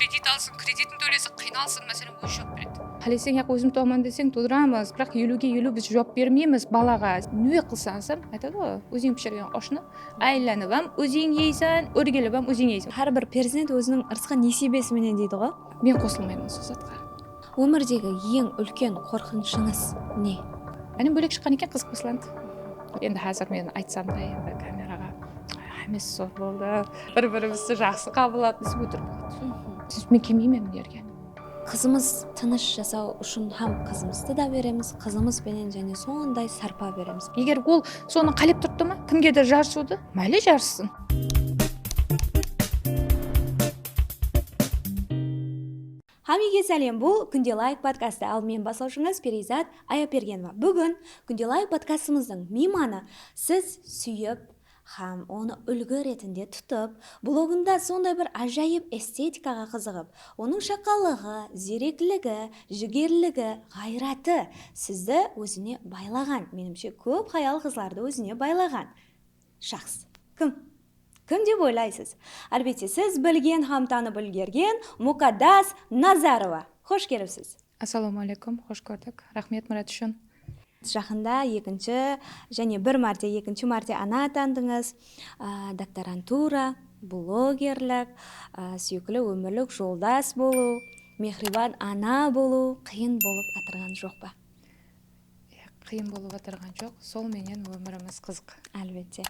кредит алсын, кредитін төлесе қиналсын, мәселен өзі жауап береді. Қалесең яқ өзім туамын десең тудырамыз, бірақ елуге елу біз жауап бермейміз балаға. Не қылсаңсың, айтады ғой, өзің пішірген ошны айланып ам, өзің ейсің, өргеліп ам, өзің ейсің. Әрбір перзент өзінің ырысқа несібесіменен дейді ғой. Мен қосылмаймын сол затқа. Өмірдегі ең үлкен қорқынышыңыз не? Әнем бөлек шыққан екен, қызық басыланды. Енді қазір мен айтсам да енді камераға емес сол болды. Бір-бірімізді жақсы қабылдап өтірік болады. Мен келмеймін өнерге. Қызымыз тыныш жасау үшін ham қызымызды да береміз, қызымызбенен және сондай сарпа береміз. Егер ол соны қалеп тұрды ма, кімге де жарысуды, мәлі жарысын. Хамиге сәлем, бұл Күнде лайк подкасты, ал мен басылшыңыз Перизат Аяпергенова. Бүгін Күнде лайк подкастымыздың мейманы сіз сүйіп, хам оны үлгі ретінде тұтып, блогында сондай бір ажайып эстетикаға қызығып, оның шақалығы, зеректілігі, жігерлігі, ғайраты сізді өзіне байлаған, менімше көп хаял қызларды өзіне байлаған шақс. Кім? Кім деп ойлайсыз? Әлбетте, сіз білген, хам танып үлгерген Мұқаддас Назарова. Хош келіпсіз. Ассалаумағалейкум, хош көрдік. Рахмет Мұрат үшін. Жақында бір мәрте ана атандыңыз. Докторантура, блогерлік, сүйкілі өмірлік жолдас болу, мехрибан ана болу қиын болып атырған жоқ па? Қиын болып атырған жоқ, сол менен өміріміз қызық. Әлбетте.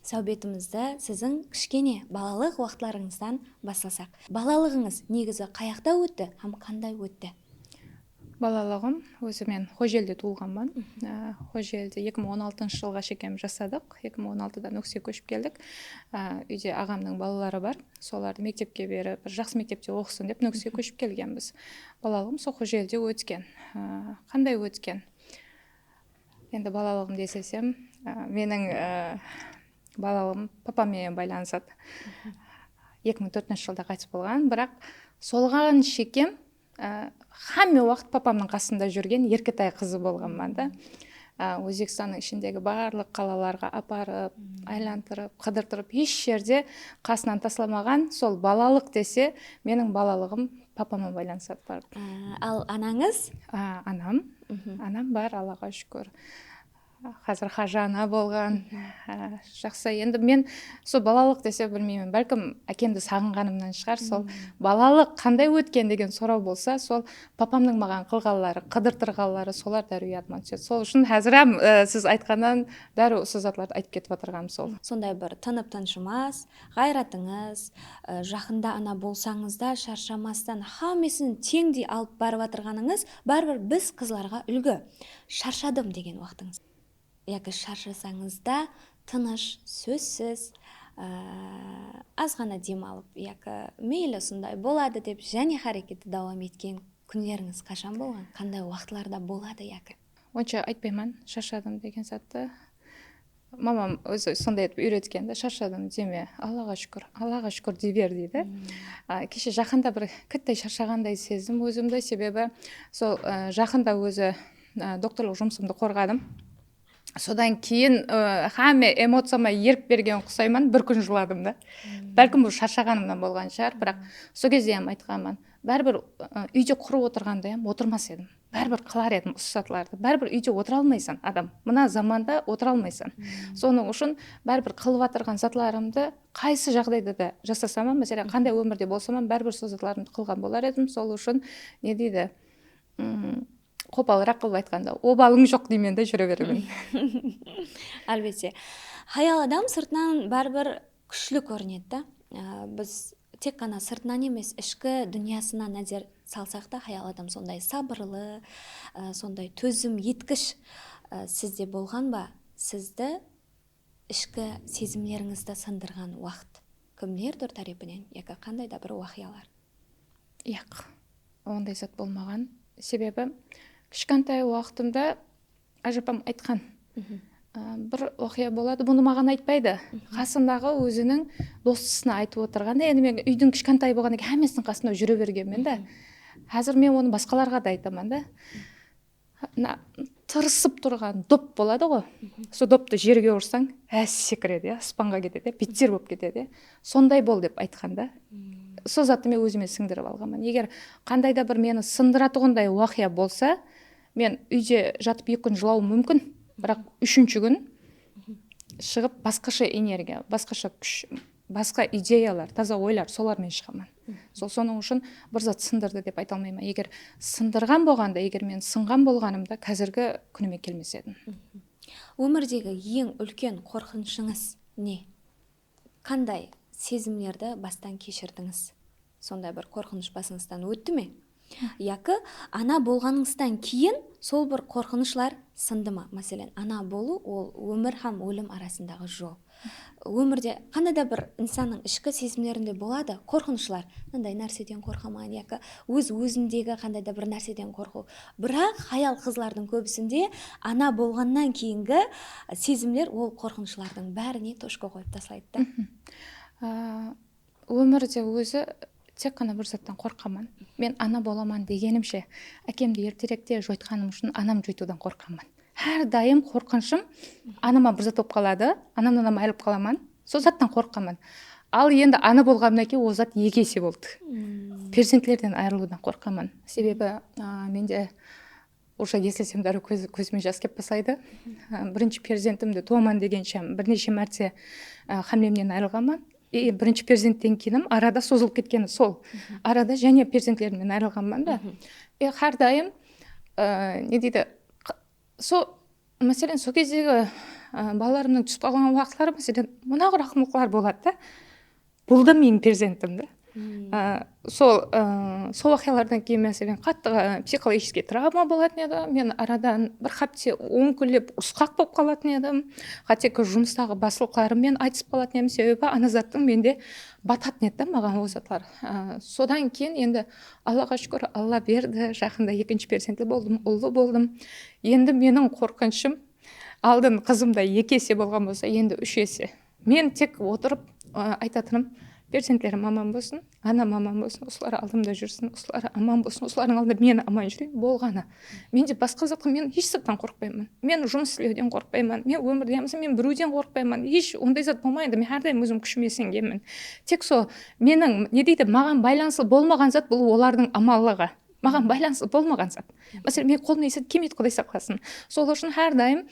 Сәубетімізді сіздің кішкене балалық уақытларыңыздан бастасақ. Балалығыңыз негізі қаяқта өтті, хам қандай өтті? Балалығым өзі мен Хожелде туылғанмын. Хожелде 2016 жылға шекем жасадық. 2016-дан Өксе көшіп келдік. Үйде ағамның балалары бар. Соларды мектепке беріп, жақсы мектепте оқысын деп Өксе көшіп келгенбіз. Балалығым сол Хожелде өткен. Қандай өткен? Енді балалығым десесем, менің балалығым папамен байланысады. 2004 жылда қайтыс болған, бірақ солған шекем хамме уақыт папамның қасында жүрген еркетай қызы болғанмын да. Өзбекстанның ішіндегі барлық қалаларға апарып, айлантырып, қыдыртырып, еш жерде қасынан тасламаған. Сол балалық десе, менің балалығым папамен байланысады бар. Ал анаңыз? Анам бар, Аллаға шүкір. Қазір хажана болған. Жақсы. Енді мен сол балалық десе білмеймін, бәлкім әкемді сағынғанымнан шығар. Сол балалық қандай өткен деген сұрау болса, сол папамның маған қылғалары, қыдыртырғалары солар дәру ұятыма түседі. Сол үшін әзірем сіз айтқаннан дәру осы затларды айтып кетіп отырғаным сол. Сондай бір тынып тыншымас, ғайратыңыз, жақында ана болсаңыз да шаршамастан хаммесін теңдей алып барып отырғаныңыз, бәрібір біз қызларға үлгі. Шаршадым деген уақытыңыз. Яки шаршасаңыз да тыныш, сөзсіз, аз ғана демалып, яки мейлі сондай болады деп және харекетті давам еткен күндеріңіз қашан болған? Қандай уақытларда болады яки? Онша айтпаймын, шаршадым деген затты. Мамам өзі сондай етіп үйреткен, шаршадым деме, Аллаға шүкір дей бер дейді. Кеше жақында бір кіттай шаршағандай сездім өзімді, себебі сол жақында өзі докторлық жұмысымды қорғадым. Содан кейін хаме эмоцияма еріп берген құсайман, бір күн жыладым да. Бәлкім бұл шаршағанымнан болған шығар, бірақ сол кезде айтқанмын. Бәрібір үйде құрып отырғанда отырмас едім. Бәрібір қылар едім ұсатыларды. Бәрібір үйде отыра алмайсың адам. Мына заманда отыра алмайсың. Соның үшін бәрібір қылып атырған затларымды қайсы жағдайда да жасасам, мәселен қандай өмірде болсам, бәрібір сол затларымды қылған болар едім. Сол үшін не дейді? Қопалырақ қылып айтқанда, обалың жоқ деймен де жүре беремін. Әлбетте. Хаял адам сыртынан бәрібір күшлі көрінеді. Біз тек қана сыртынан емес, ішкі дүниясына назар салсақ та, хаял адам сондай сабырлы, сондай төзім еткіш. Сізде болған ба? Сізді ішкі сезімлеріңізді сындырған уақыт кімдердің тарапынан, яки қандай да бір уақиялар? Яқ, ондай зат болмаған. Себебі кішкентай уақытымда ажапам айтқан. Бір оқия болады, бұны маған айтпайды. Қасындағы өзінің достысына айтып отырғанда, енді мен үйдің кішкентай болғанда әмесінің қасында жүре бергенмін да. Қазір мен оны басқаларға да айтамын да. Тырысып тұрған доп болады ғой. Сол допты жерге ұрсаң, секіреді, аспанға кетеді, беттер болып кетеді. Сондай бол деп айтқанда. сол затты мен өзіме сіңдіріп алғанмын. Егер қандай да бір мені сындыратұғындай уақия болса, мен үйде жатып 2 күн жылауым мүмкін, бірақ 3-ші күн шығып басқаша энергия, басқаша күш, басқа идеялар, таза ойлар, солармен шығамын. Соның үшін бір зат сындырды деп айта алмаймын. Егер сындырған болғанда, егер мен сынған болғанымда, қазіргі күніме келмес едім. Өмірдегі ең үлкен қорқынышыңыз не? Қандай сезімдерді бастан кешірдіңіз? Сондай бір қорқыныш басыңыздан өтті ме? Яки ана болғаныңыздан кейін сол бір қорқынышлар сынды ма? Мәселен, ана болу ол өмір һәм өлім арасындағы жол. Өмірде қандай да бір инсанның ішкі сезімдерінде болады қорқынышлар. Мындай нәрседен қорқамын, яки өзіндегі қандай да бір нәрседен қорқу. Бірақ хаял қызлардың көбісінде ана болғаннан кейінгі сезімдер ол қорқынышлардың бәріне точка қойып тастайды да. Өмірде өзі тек қана бір заттан қорқамын. Мен ана боламын дегенімше, әкемді ертеректе жойтқаным үшін анам жойтудан қорқамын. Әр дайым қорқынышым анама бір зат болып қалады, анамнан айырылып қаламын, сол заттан қорқамын. Ал енді ана болғаннан кейін ол зат 2 есе болды. Перзентлерден айырылудан қорқамын. Себебі менде уже естілсем дәрі көзіме жас кеп бастайды. Бірінші перзентімді туаман дегенше бірнеше мәрте хамлемнен айырылғанмын. Бірінші перзенттен кейін арада созылып кеткені сол. Арада және перзентлерімнен айырылғанмын да. Әрдайым не дейді, мәселен, сол кездегі балаларымның түсіп қалған уақытлары, мәселен, мына рақымлықлар болады да. Бұл да менің перзентім да. Сол уақиялардан кейін мәселен қатты психологический травма болатын еді. Мен арадан бір хапте өңкілеп ұрысқақ болып қалатын едім. Қатекі жұмыстағы басылықтарыммен айтысып қалатын едім. Себебі ана заттың менде бататын еді маған ол затлар. Содан кейін енді Аллаға шүкір, Алла берді. Жақында 2-ші перзенті болдым, ұлы болдым. Енді менің қорқынышым алдын қызымда 2 есе болған болса, енді 3 есе. Мен тек отырып айтатыным, перзентлерім аман болсын, анам аман болсын, осылар алдымда жүрсін, осылар аман болсын, осылардың алдында мен аман жүрейін болғаны. Менде басқа затқа мен еш заттан қорықпаймын. Мен жұмыс істеуден қорықпаймын. Мен өмірде мен біреуден қорықпаймын. Еш ондай зат болмайды. Мен әрдайым өзім күшіме сенгенмін. Тек сол менің не дейді, маған байланысты болмаған зат бұл олардың амалығы. Маған байланысты болмаған зат. Мәселен, мен қолымнан есет келмейді, Құдай сақтасын. Сол үшін әрдайым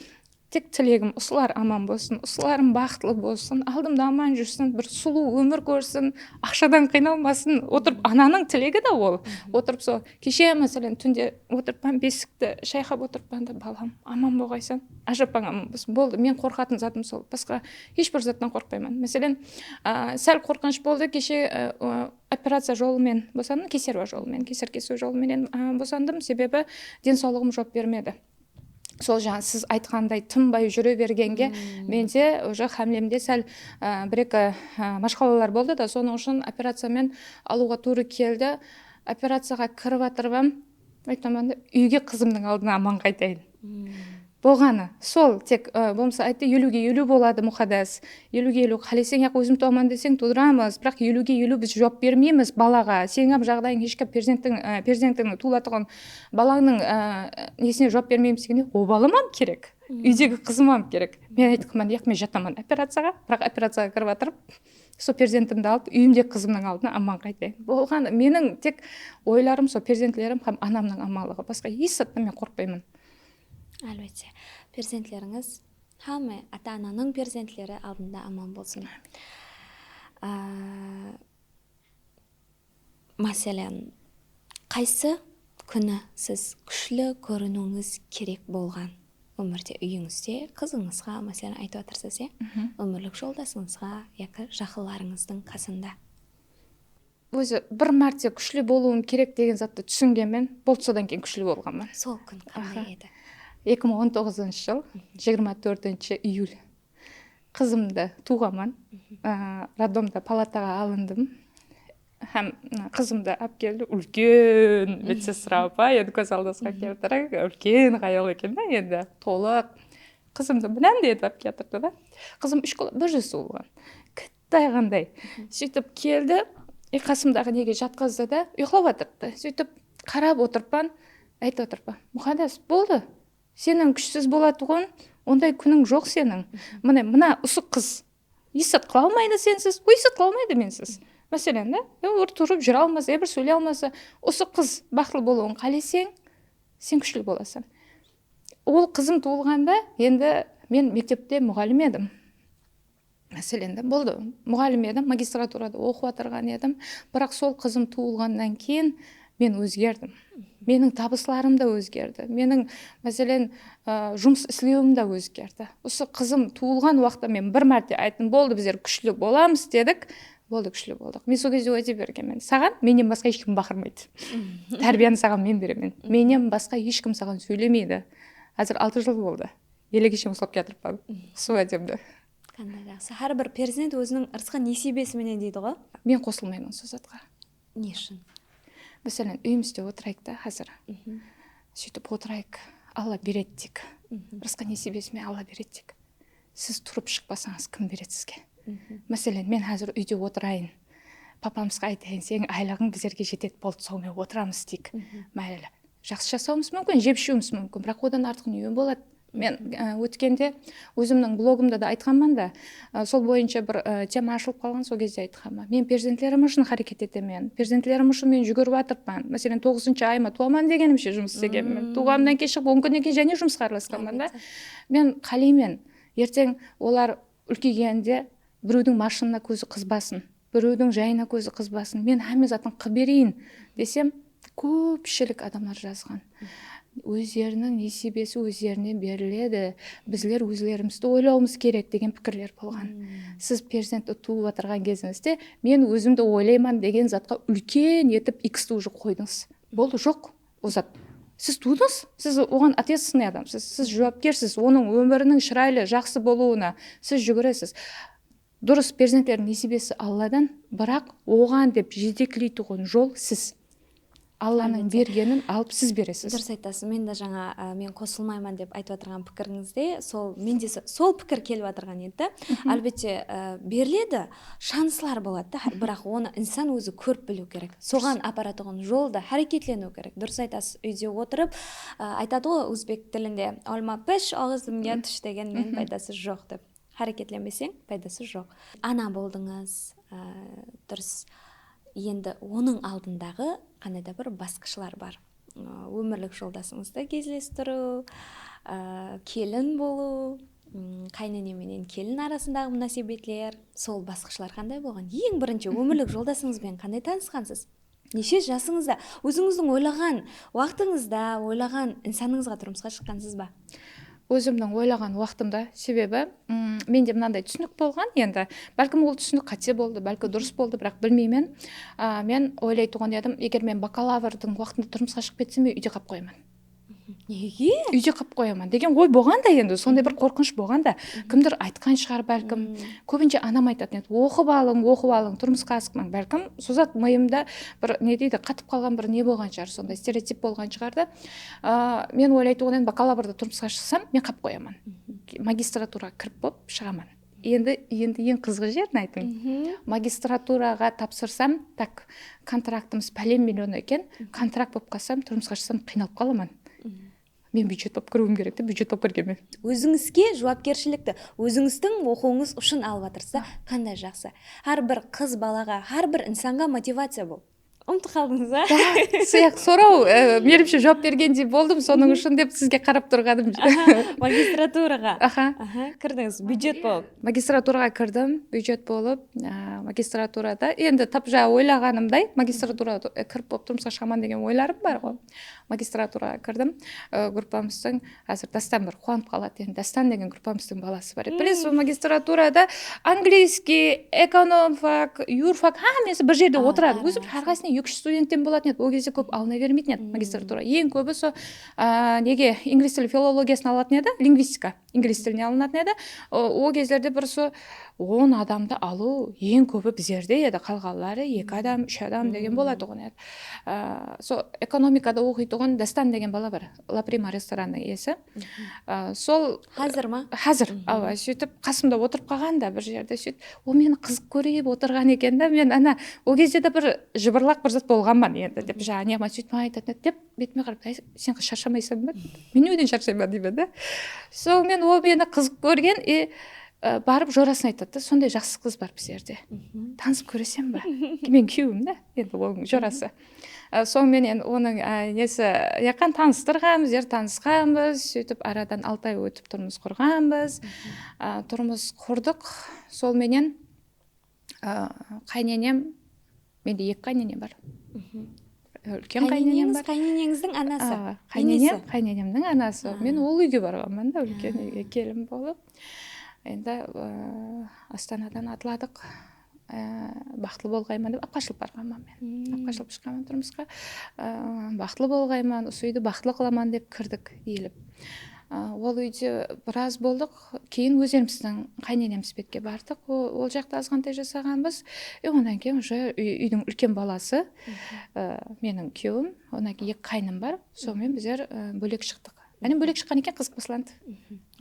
тек тілегім, осылар аман болсын, осыларым бақытлы болсын, алдымда аман жүрсін, бір сұлу өмір көрсін, ақшадан қиналмасын. Отырып, ананың тілегі да ол. Отырып сол, кеше мәселен түнде отырып, бесікті шайқап отырып, балам, аман болғайсың, ажапаң аман болсын. Болды, мен қорқатын затым сол. Басқа ешбір заттан қорықпаймын. Мәселен, сәл қорқыныш болды, кеше операция жолымен босандым, кесарево жолымен, кесар кесу жолымен босандым, себебі денсаулығым жауап бермеді. Сол жаңа сіз айтқандай тынбай жүре бергенге менде уже хамлемде сәл 1-2 машқалалар болды да, соның үшін операциямен алуға тура келді. Операцияға кіріп жатырмын, айтамын, үйге қызымның алдына аман қайтайын. Болғаны сол тек болмаса айтты 50-ге 50 болады мұқадас. 50-ге 50 қалесең яқ өзім туаман десең тудырамыз, бірақ 50-ге 50 біз жауап бермейміз балаға. Сенің жағдайың ешкі перзентің туылатыған балаңның несіне жауап бермейміз дегенде, о баламам керек. Үйдегі қызымам керек. Мен айтқым, мен жатамын операцияға, бірақ операцияға кіріп жатырып, сол перзентімді алып, үйімде қызымның алдына аман қайтайын. Болғаны менің тек ойларым сол перзентлерім һәм анамның амалығы. Басқа еш заттан мен қорықпаймын. Әлбетте, перзентлеріңіз һәм ата-ананың перзентлері алдында аман болсын. Мәселен, қайсы күні сіз күшлі көрінуіңіз керек болған? Өмірде үйіңізде қызыңызға, мәселен, айтып отырсыз, өмірлік жолдасыңызға, яки жақындарыңыздың қасында. Өзі бір мәрте күшлі болуым керек деген затты түсінгенмен, болды, содан кейін күшлі болғанмын. Сол күн қандай еді? 2019 жыл 24 июль қызымды туғанмын. Роддомда палатаға алындым. Һәм қызымды алып келді, үлкен медсестра апа, енді көз алдыңызға келтіріп, үлкен қаял екен да, енді толық. Қызымды мынандай етіп алып келтірді да. Қызым 3 қол 1 жасы болған. Кіттай қандай. Сөйтіп келді, қасымдағы неге жатқызды да, ұйықтап отырды. Сөйтіп қарап отырпан, айтып отырпан, мұқадас, болды. Сенің күшсіз болатұғын, ондай күнің жоқ сенің. Мына ұсық қыз. Есет қыла алмайды сенсіз, есет қыла алмайды менсіз. мәселен да бір тұрып жүре алмаса бір сөйлей алмаса, осы қыз бақытты болуын қаласаң, сен күшті боласың. Ол қызым туылғанда енді мен мектепте мұғалім едім. Мәселен болды, мұғалім едім, магистратурада оқып отырған едім, бірақ сол қызым туылғаннан кейін мен өзгердім. Менің табысларым да өзгерді. Менің, мәселен, жұмыс істеуім де өзгерді. Осы қызым туылған уақытта мен бір мәрте айттым, болды, біздер күшлі боламыз дедік. Болды, күшлі болдық. Мен сол кезде уәде бергенмін. Саған менен басқа ешкім бақырмайды. Тәрбиені саған мен беремін. Менен басқа ешкім саған сөйлемейді. Қазір 6 жыл болды. Еле кеше ұстап кетіріп сол уәдемді. Қандай жақсы. Әрбір перзент өзінің ырысқан несібесіменен дейді ғой. Мен қосылмаймын сол затқа. Не үшін? Мәселен, үйімізде отырайық та қазір. Сөйтіп отырайық, Алла береді дейік. Ырысқан несібесімен Алла береді дейік. Сіз тұрып шықпасаңыз, кім береді сізге? Мәселен, мен қазір үйде отырайын. Папамызға айтайын, сенің айлығың біздерге жетеді, болды, сонымен отырамыз дейік. Мәлі. Жақсы жасауымыз мүмкін, жеп ішуіміз мүмкін, бірақ одан артық не болады? Мен өткенде өзімнің блогымда да айтқанмын да, сол бойынша бір тема ашылып қалған, сол кезде айтқанмын. Мен перзентлерім үшін харекет етемін. Перзентлерім үшін мен жүгіріп жатырмын. Мәселен, 9-шы айыма туаман дегенімше жұмыс істегенмін. Туғаннан кейін шығып 10 күннен кейін және жұмысқа араласқанмын да. Мен қалаймын, ертең олар үлкейгенде біреудің машинына көзі қызбасын, біреудің жайына көзі қызбасын. Мен әме затын қып берейін десем, көпшілік адамдар жазған. Өздерінің несібесі өздеріне беріледі, біздер өзлерімізді ойлауымыз керек деген пікірлер болған. Сіз перзентті туып отырған кезіңізде мен өзімді ойлайман деген затқа үлкен етіп X-ті уже қойдыңыз. Болды, жоқ ол зат. Сіз тудыңыз, сіз оған ответственный адамсыз, сіз жауапкерсіз, оның өмірінің шырайлы, жақсы болуына сіз жүгіресіз. Дұрыс, перзенттердің несібесі Алладан, бірақ оған деп жетектейтін жол сіз. Алланың бергенін алып сіз бересіз. Дұрыс айтасыз. Мен де жаңа мен қосылмаймын деп айтып отырған пікіріңізде, менде сол пікір келіп отырған еді. Әлбетте беріледі, шанслар болады да, бірақ оны инсан өзі көріп білу керек. Соған апаратығын жолда әрекетлену керек. Дұрыс айтасыз. Үйде отырып айтады ғой өзбек тілінде, алма піш, ağzımga түш деген мен пайдасы жоқ деп. Әрекетленбесең пайдасы жоқ. Ана болдыңыз, дұрыс. Енді оның алдындағы қандай да бір басқышылар бар. Өмірлік жолдасыңызды кездестіру, келін болу, қайнене менен келін арасындағы мұнасебетлер, сол басқышылар қандай болған? Ең бірінші өмірлік жолдасыңызбен қандай танысқансыз? Неше жасыңызда, өзіңіздің ойлаған уақытыңызда, ойлаған инсаныңызға тұрмысқа шыққансыз ба? Өзімнің ойлаған уақытымда, себебі менде мынандай түсінік болған, енді бәлкім ол түсінік қате болды, бәлкі дұрыс болды, бірақ білмеймін. Мен ойлайтын едім, егер мен бакалаврдың уақытында тұрмысқа шығып кетсем, үйде қалып қоямын. Неге? Үйде қалып қоямын деген ой болған да, енді сондай бір қорқыныш болған да. Кімдір айтқан шығар бәлкім. Көбінше анам айтатын еді, оқып алың, тұрмысқа асықпаң. Бәлкім созат миымда бір не дейді, қатып қалған бір не болған шығар, сондай стереотип болған шығар да. Мен ойлайтын едім, бакалаврда тұрмысқа шықсам, мен қалып қоямын. Магистратураға кіріп болып шығамын. Енді ең қызығы жерін айтайын. Магистратураға тапсырсам, так, контрактымыз пәлен миллион екен, контракт болып қалсам, тұрмысқа шықсам қиналып қаламын. Мен бюджет болып кіруім керек те, бюджет болып кіргенмін. Өзіңізге жауапкершілікті өзіңіздің оқуыңыз үшін алып жатырсыз, қандай жақсы. Әрбір қыз балаға, әрбір инсанға мотивация бол. Ұмытып қалдыңыз ба? Сияқты сұрау, меніңше жауап бергендей болдым, соның үшін деп сізге қарап тұрғаным. Магистратураға. Кірдіңіз, бюджет болып. Магистратураға кірдім, бюджет болып, магистратурада енді тапжа ойлағанымдай, магистратураға кіріп болып тұрмысқа шығамын деген ойларым бар ғой. Магистратураға кірдім, группамыздың қазір Дастан бір қуанып қалады, енді Дастан деген группамыздың баласы бар еді. Білесіз, магистратурада английский, экономфак, юрфак, hamması бір жерде отырады. Өзі әрқайсысына 2-3 студенттен болатын еді. Ол кезде көп алына бермейтін еді магистратура. Ең көбі сол неге инглиз тілі филологиясын алатын еді, лингвистика инглиз тіліне алынатын еді. Ол кездерде бір 10 адамды алу ең көбі біздерде еді, қалғанлары 2 адам, 3 адам деген болады ғой еді. Сол экономикада оқитын Дастан деген бала бар, Ла Прима ресторанның иесі. Сол қазір ма? Қазір. Сөйтіп қасымда отырып қалған да бір жерде сөйтіп, ол мені қызық көріп отырған екен да, мен ана ол кезде де бір жыбырлақ бір зат болғанмын енді деп жаңа неғма сөйтіп айтатын деп бетіме қарап, сен шаршамайсың ба? Мен неден шаршаймын деймін да. Сол мен ол мені қызық көрген, барып жорасын айтады да, сондай жақсы қыз бар біз жерде, танысып көресем ба, мен күйеуім да енді оның жорасы. Сонымен оның несі яқан таныстырғанбыз, танысқанбыз, сөйтіп арадан 6 ай өтіп тұрмыс құрғанбыз. Тұрмыс құрдық. Солменен қайненем, менде 2 қайненем бар. Үлкен қайненем бар. Қайненеңіздің анасы. Қайненемнің анасы. Мен ол үйге барғанмын да, үлкен үйге келін болып. Енді Астанадан атладық. Бақытлы болғайман деп Апқашылып барғанмын мен. Апқашылып шыққанмын тұрмысқа. Бақытлы болғайман, осы үйді бақытлы қыламан деп кірдік еліп. Ол үйде біраз болдық. Кейін өзіміздің қайненеміз бетке бардық. Ол жақта азғантай жасағанбыз. Онан кейін уже үйдің үлкен баласы, менің күйеуім, онан кейін 2 қайным бар. Сонымен біздер бөлек шықтық. Әне бөлек шыққан екен қызық басыланды.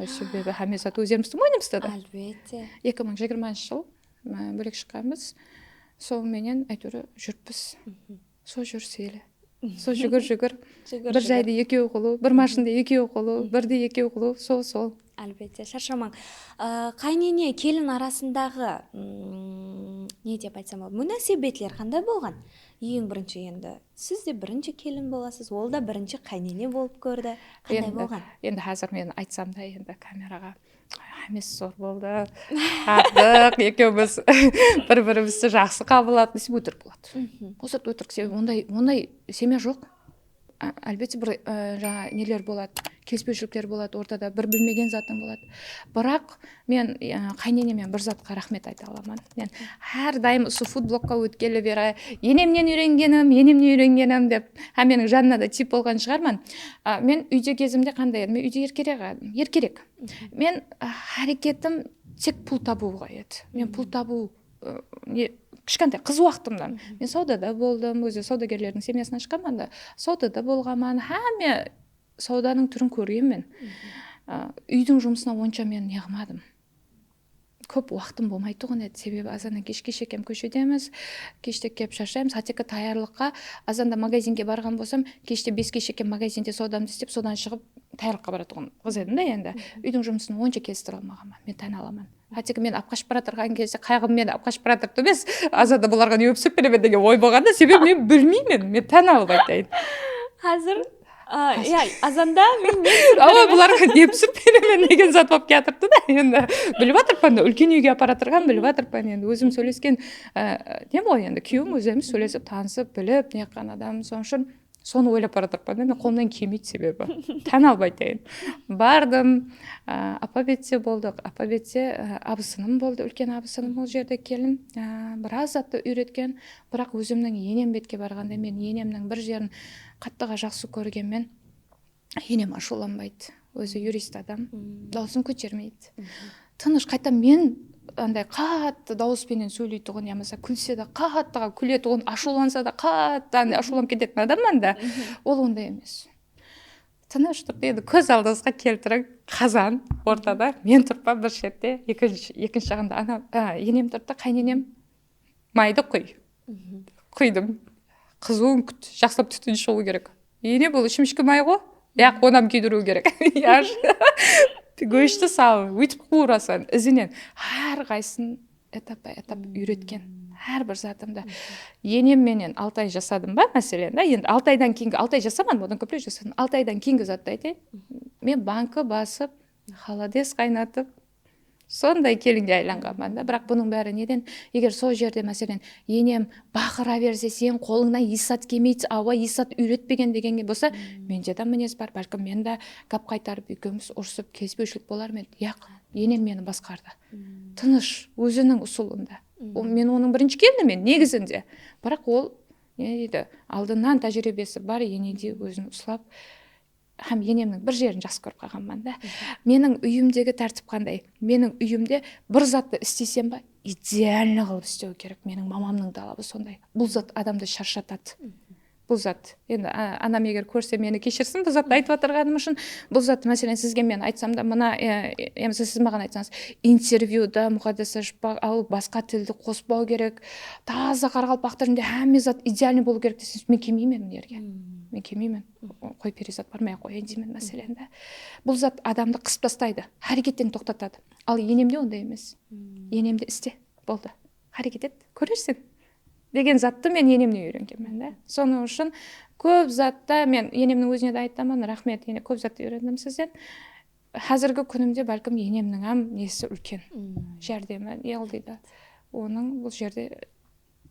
Себебі хамезат өзімізді мойнымызды да. Әлбетте. 2020 жыл бөлек шыққанбыз. Сонымен әйтеуір жүріппіз. Сол жүрселі. Сол жүгір. Бір жайды 2 қылу, бір машинда 2 қылу, бірде 2 қылу, сол. Әлбетте, шаршамаң. Қайнене келін арасындағы не деп айтсам болады, мөнәсебетлер қандай болған? Ең бірінші енді сіз де бірінші келін боласыз, ол да бірінші қайнене болып көрді. Қандай болған? Енді қазір мен айтсам да енді камераға емес зор болды. Аттық, екеуміз бір-бірімізді жақсы қабылдап, десем өтірік болады. Осы өтірік, себебі ондай семья жоқ. Әлбетте бір жаңа нелер болады, келіспеушіліктер болады, ортада бір білмеген затың болады. Бірақ мен қайненемен бір затқа рахмет айта аламын. Мен әрдайым осы фудблокқа өткелі бері енемнен үйренгенім деп, менің жанына да тип болған шығармын. Мен үйде кезімде қандай едім? Мен үйде еркерек. Мен әрекетім тек пұл табуға еді. Мен пұл табу кішкентай қыз уақытымдан. Мен саудада болдым, өзі саудагерлердің семьясынан шыққанмын да, саудада болғанмын, мен сауданың түрін көргенмін. Үйдің жұмысына онша мен неғымадым. Көп уақытым болмайды тұғын еді, себебі азаннан кешке шекем көшедеміз, кеште кеп шаршаймыз, атекі таярлыққа, азанда магазинге барған болсам, кеште 5-ке шекем магазинде саудамды істеп, содан шығып таярлыққа баратұғын қыз едім да енді. Үйдің жұмысын онша келістіре алмағанмын, мен тән аламын. Атекі мен апқашып баратырған кезде қайғым мен апқашып баратырды емес, азанда бұларға не өпсіп беремен деген ой болғанда, себебі мен білмеймін, мен тән алып айтайын. Қазір азанда мен бұларға не өпсіп беремен деген зат болып кетірді да, енді біліп атырпан, үлкен үйге апаратырған біліп атырпан, енді өзім сөйлескен нем ғой, енді күйеуім өзіміз сөйлесіп, танысып, біліп, неққан адам, соң үшін соны ойлап баратырпан, мен қолымнан келмейді себебі. Тән алып айтайын. Бардым, апа бетте болдық. Апа бетте абысыным болды, үлкен абысыным ол жерде келін. Біраз затты үйреткен, бірақ өзімнің енем бетке барғанда мен енемнің бір жерін қаттыға жақсы көргенмен, енем ашуланбайды. Өзі юрист адам, дауысын көтермейді. Тыныш қайта мен андай қатты дауыспенен сөйлейтұғын, ямаса күлсе де қаттыға күлетұғын, ашуланса да қатты ашуланып кететін адаммын да, ол ондай емес. Тыныш тұрды, енді көз алдыңызға келтіріп, қазан ортада, мен тұрпам бір шетте, екінші жағында енем тұрды, қайненем майды құйдым, қызуын күт, жақсылап түтін шығу керек. Ене бұл ішімшкі май ғой, онам күйдіру керек. Көшті сал, өйтіп қуырасан, ізінен әрқайсын этап үйреткен, әрбір затымда. Енем менен 6 ай жасадым ба, мәселен, енді 6 айдан кейінгі, 6 ай жасаман, одан көпле жасадым, 6 айдан кейінгі затты айтайын. Мен банкі басып, холодец қайнатып, сондай келінге айланғанмын да, бірақ бұның бәрі неден, егер сол жерде мәселен енем бақыра берсе, сен қолыңнан иіссат келмейді, ауа иіссат үйретпеген дегенге болса, менде де мінез бар, бәлкім мен де гап қайтарып, екеуміз ұрсып, келіспеушілік болар ма еді. Енем мені басқарды. Тыныш, өзінің ұсулында. Мен оның бірінші келінімен негізінде, бірақ ол не дейді, алдынан тәжірибесі бар, енеде өзін ұслап, һәм енемнің бір жерін жақсы көріп қалғанмын да. Менің үйімдегі тәртіп қандай? Менің үйімде бір затты істесем ба, идеально қылып істеу керек. Менің мамамның талабы сондай. Бұл зат адамды шаршатады. бұл зат енді анам егер көрсе мені кешірсін бұл затты айтып отырғаным үшін. Бұл зат мәселен сізге мен айтсам да мына сіз маған айтсаңыз интервьюда мұқаддас ашпақ ал басқа тілді қоспау керек, таза қарақалпақ тілінде әмме зат идеальный болу керек десеңіз, мен келмеймін өнерге. Мен келмеймін. Қой перизат бармай ақ қояйын деймін мәселен да. Бұл зат адамды қысып тастайды, әрекеттен тоқтатады. Ал енемде ондай емес. Енемде істе болды, әрекет ет, көрерсің деген затты мен енемнен үйренгенмін да. Соның үшін көп затта мен енемнің өзіне де айтамын, рахмет, ене көп затты үйрендім сізден. Қазіргі күнімде бәлкім енемнің несі үлкен жәрдемі, не дейді, оның бұл жерде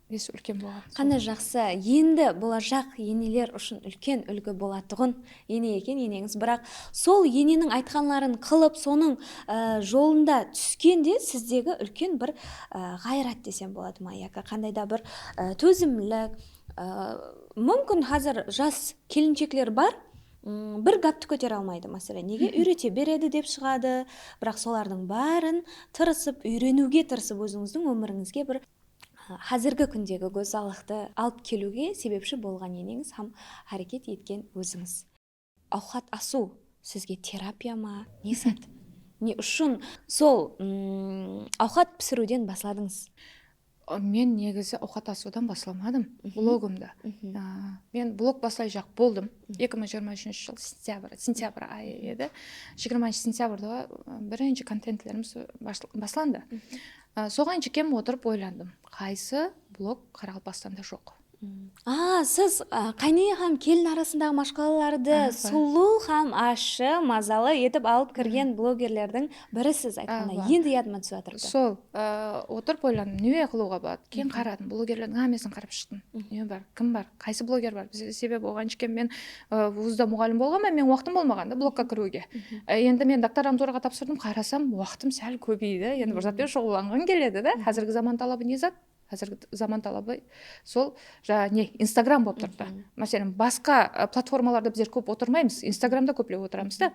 несі үлкен болған. Қандай жақсы. Енді болашақ енелер үшін үлкен үлгі болатұғын ене екен енеңіз. Бірақ сол ененің айтқанларын қылып, соның жолында түскенде сіздегі үлкен бір ғайрат десем болады ма, яки қандай да бір төзімлік. Мүмкін қазір жас келіншектер бар, бір гапты көтере алмайды, мәселен неге үйрете береді деп шығады, бірақ солардың бәрін тырысып үйренуге тырысып өзіңіздің өміріңізге бір қазіргі күндегі гөзалықты алып келуге себепші болған енеңіз һәм әрекет еткен өзіңіз. Ауқат асу сізге терапия ма, не сәт? Не үшін сол ауқат пісіруден басладыңыз? Мен негізі ауқат асудан басламадым блогымда. Мен блог баслай жақ болдым. 2023 жыл сентябрь айы еді. 20 сентябрьда бірінші контентлеріміз басланды. Соған жекем отырып ойландым, қайсы блог Қарақалпақстанда жоқ. Сіз қайнене һәм келін арасындағы машқалаларды сұлу һәм ащы, мазалы етіп алып кірген блогерлердің бірісіз айтқанда. Енді ядыма түсіп отырды. Сол, отырып ойландым, не қылуға болады? Кейін қарадым, блогерлердің әмесін қарап шықтым. Не бар, кім бар, қайсы блогер бар? Себебі оған жекем мен вузда мұғалім болғанмын, мен уақытым болмаған да блогқа кіруге. Енді мен докторантураға тапсырдым, қарасам, уақытым сәл көбейді. Енді бір затпен шұғылданғым келеді да. Қазіргі заман талабы не зат? Қазіргі заман талабы сол Инстаграм болып тұрды. Мәселен, басқа платформаларда біздер көп отырмаймыз, Инстаграмда көплеп отырамыз да.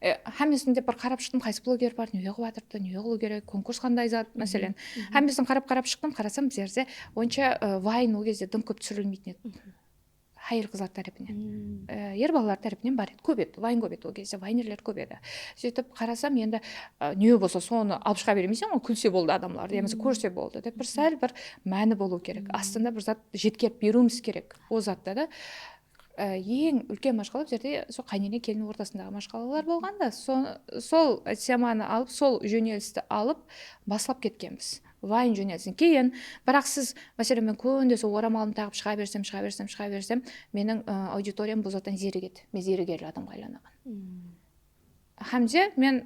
Әмесін деп бір қарап шықтым, қайсы блогер бар, не қылып жатырды, не қылу керек, конкурс қандай зат, мәселен. Әмесін қарап шықтым, қарасам біздерде онша вайн ол кезде дым көп түсірілмейтін еді. Хайыр қызлар тарапынан, ер балалар тарапынан бар еді, көп еді, вайн көп еді, ол кезде вайнерлер көп еді. Сөйтіп қарасам, енді не болса соны алып шыға бермейсің ғой, күлсе болды адамдар, немесе көрсе болды деп бір сәл бір мәні болу керек. Астында бір зат жеткеріп беруіміз керек. Ол затта да ең үлкен машқала біздерде сол қайнене келін ортасындағы машқалалар болғанда, сол теманы алып, сол жөнелісті алып баслап кеткенбіз. Вайн жөнелсін. Кейін, бірақ сіз, мәселен, мен көңде сол орамалым тағып шыға берсем, менің аудиториям бұл заттан зерігеді. Мен зерігерлі адамға айланамын. Хамде мен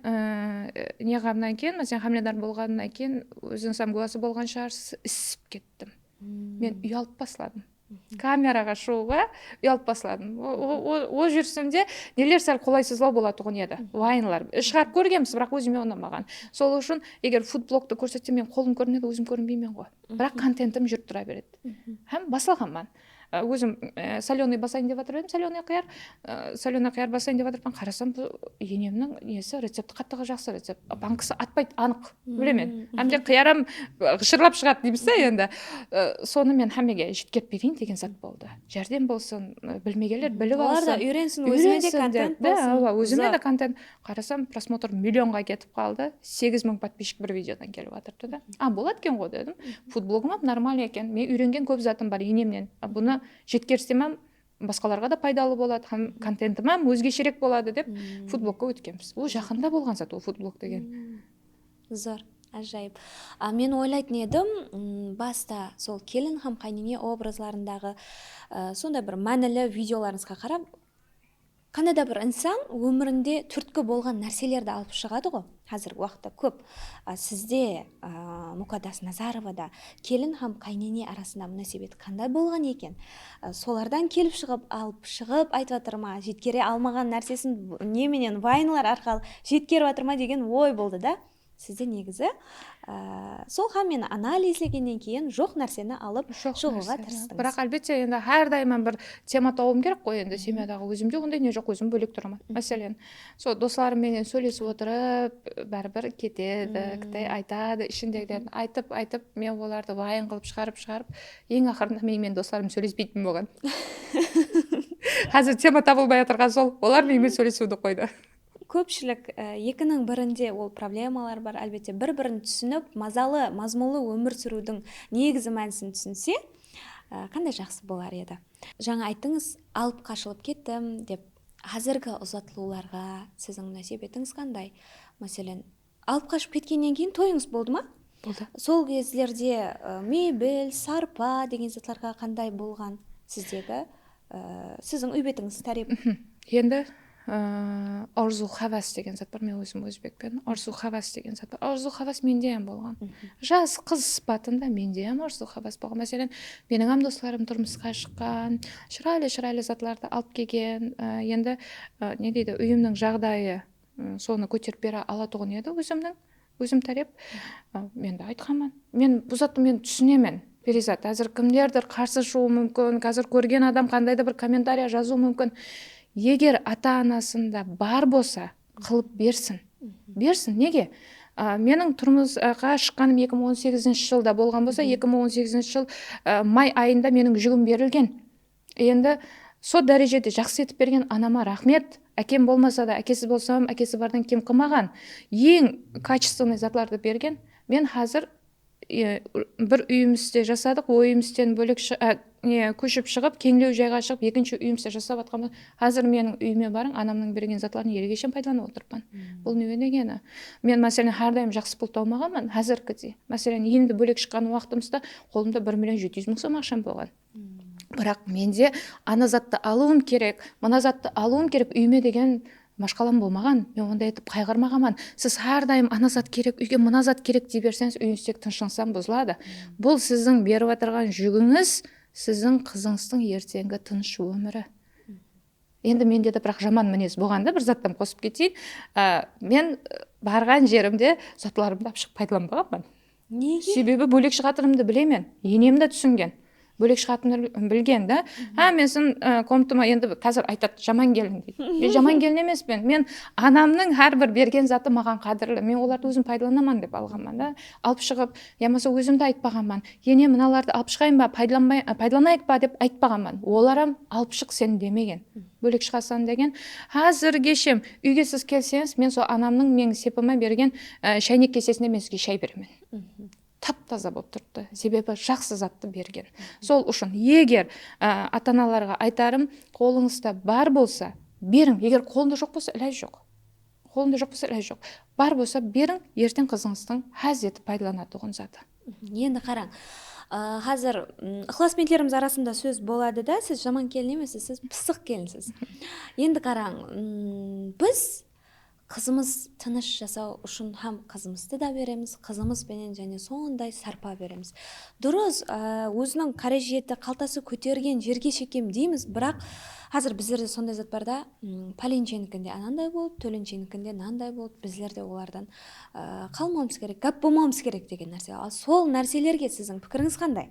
не қамнан кейін, мәселен, хамледар болғаннан кейін, өзің сам куәсі болған шығарсыз, ісіп кеттім. Мен ұялып басладым. Камераға шығуға ұялып басладым. О жүрсімде нелер сәл қолайсыздау болатұғын еді. Вайнлар шығарып көргенбіз, бірақ өзіме ұнамаған. Сол үшін егер фудблогты көрсетсем, мен қолым көрінеді, өзім көрінбеймін ғой. Бірақ контентім жүріп тұра береді. Һәм басылғанмын. Өзім соленый басайын деп жатыр едім, соленый қияр басайын деп жатырмын. Қарасам, енемнің несі рецепті қаттығы жақсы рецепт. Банкысы атпайды, анық, білемен. Әмде қиярам шырлап шығады дейміз енді. Соны мен әмеге жеткеріп берейін деген зат болды. Жәрдем болсын, білмегелер біліп алсын. Олар да үйренсін, өзіме де контент болсын. Өзіме де контент. Қарасам, просмотр миллионға кетіп қалды. 8000 подписчик бір видеодан келіп жатырды да. Болады екен ғой дедім. Фудблогым нормально екен. Мен үйренген көп затым бар енемнен. Бұны жеткерсем басқаларға да пайдалы болады, контентім өзгешерек болады деп фудблогқа өткенбіз. Ол жақында болған зат, ол фудблог деген. Зор, ажайып. Мен ойлайтын едім, баста сол келін һәм қайнене образларындағы сондай бір мәнілі видеоларыңызға қарап, қандай да бір инсан өмірінде түрткі болған нәрселерді алып шығады ғой. Қазіргі уақытта көп. Сізде Мұқаддас Назаровада келін һәм қайнене арасында мұнасебет қандай болған екен? Солардан келіп шығып, алып шығып айтып жатыр ма? Жеткере алмаған нәрсесін неменен вайнлар арқылы жеткеріп жатыр ма деген ой болды да. сізде негізі сол һәм мен анализдегеннен кейін жоқ нәрсені алып шығуға тырыстыңыз. Бірақ әлбетте енді әрдайым бір тема тауым керек қой, енді семьядағы өзімде ондай не жоқ, өзім бөлек тұрамын. Мәселен, сол достарымменен сөйлесіп отырып, бәрібір кетеді, кітай айтады, ішіндегілерін айтып, мен оларды вайын қылып шығарып, ең ақырында менімен достарым сөйлеспейтін болған. Қазір тема табылмай отырған сол, олар менімен сөйлесуді қойды. Көпшілік екінің бірінде ол проблемалар бар, әлбетте бір-бірін түсініп, мазалы, мазмұлы өмір сүрудің негізі мәнісін түсінсе, қандай жақсы болар еді. Жаңа айттыңыз, алып қашылып кеттім деп, қазіргі ұзатылуларға сіздің нәсибетіңіз қандай? Мәселен, алып қашып кеткеннен кейін тойыңыз болды ма? Болды. Сол кездерде мебель, сарпа деген затларға қандай болған сіздегі сіздің үй бетіңіз тәреп? Енді арзу хавас деген зат бар, мен өзім өзбекпен. Арзу хавас деген зат бар. Арзу хавас менде ham болған. Жас қыз сыпатында менде ham арзу хавас болған. Мәселен, менің ham достарым тұрмысқа шыққан, шырайлы затларды алып келген. Енді не дейді, үйімнің жағдайы соны көтеріп бере алатұғын еді өзім тәреп. Мен де айтқанмын. Мен бұзатты, мен түсінемін. Перизат, әзір кімдердір қарсы шығуы мүмкін, қазір көрген адам қандайды бір комментария жазуы мүмкін. Егер ата-анасында бар болса, қылып берсін. Неге? Менің тұрмысқа шыққаным 2018 жылда болған болса, 2018 жыл май айында менің жүгім берілген. Енді сол дәрежеде жақсы етіп берген анама рахмет. Әкем болмаса да, әкесі болсам, әкесі бардан кем қылмаған. Ең качественный затларды берген. Мен қазір бір үйімізде жасадық, ойымызден бөлек көшіп шығып, кеңлеу жайға шығып, екінші үйімізде жасап атқанбыз. Қазір менің үйіме барың, анамның берген затларын ергешен пайдаланып отырмын. Бұл не дегені? Мен мәселен әрдайым жақсы пұл тауымағанмын, қазіргідей. Мәселен, енді бөлек шыққан уақытымызда қолымда 1.700.000 сом ақшам болған. Бірақ менде ана затты алуым керек, мына затты алуым керек, үйіме деген машқалам болмаған, мен ондай етіп қайғырмағанмын. Сіз әрдайым ана зат керек, үйге мына зат керек дей берсеңіз, үйіңіздегі тыныштансам бұзылады. Бұл сіздің беріп отырған жүгіңіз, сіздің қызыңыздың ертеңгі тыныш өмірі. Енді менде де бірақ жаман мінез болғанда бір заттан қосып кетейін. Мен барған жерімде затларымды алып шығып пайдаланбағанмын. Неге? Себебі бөлек шығатынымды білемен, енем де түсінген. Бөлек шығатынын білген, да? Менсің комнатама енді қазір айтады, жаман келін дейді. Мен жаман келін емеспін. Мен анамның әрбір берген заты маған қадірлі. Мен оларды өзім пайдаланамын деп алғанмын, да? Алып шығып, ямаса өзімді айтпағанмын. Ене мыналарды алып шығайын ба, пайдаланайық па деп айтпағанмын. Оларам алып шық сен демеген. Бөлек шығасың деген. Қазіргешем үйге сіз келсеңіз, мен сол анамның менің сепіме берген шайнек кесесіне мен сізге шай беремін. Тап-таза болып тұрды. Себебі жақсы затты берген. Сол үшін егер ата-аналарға айтарым, қолыңызда бар болса, берің. Егер қолында жоқ болса, иләж жоқ. Бар болса, берің, ертең қызыңыздың хәз етіп пайдаланатұғын заты. Енді қараң, қазір ықыласмендеріміз арасында сөз болады да, сіз жаман келін емессіз, сіз пысық келінсіз. Енді қараң, біз қызымыз тыныш жасау үшін һәм қызымызды да береміз, қызымызбенен және сондай сарпа береміз. Дұрыс, өзінің қаражеті қалтасы көтерген жерге шекем дейміз, бірақ қазір біздерде сондай зат бар да, пәленшенікінде анандай болды, төленшенікінде нандай болды, біздерде олардан қалмауымыз керек, гәп болмауымыз керек деген нәрсе. Ал сол нәрселерге сіздің пікіріңіз қандай?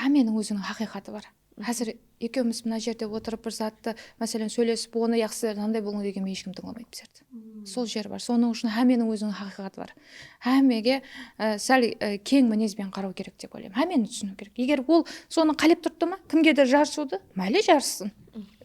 Менің өзінің хақиқаты бар. Қазір екеуміз мына жерде отырып бір затты, мәселен, сөйлесіп, оны яқсы мынандай болу деген ешкім тыңламайды біздерді. Сол жер бар. Соның үшін менің өзінің хақиқаты бар. Әмеге сәл кең мінезбен қарау керек деп ойлаймын. Мені түсіну керек. Егер ол соны қалеп тұрды ма, кімге де жарысуды, мәлі жарысын.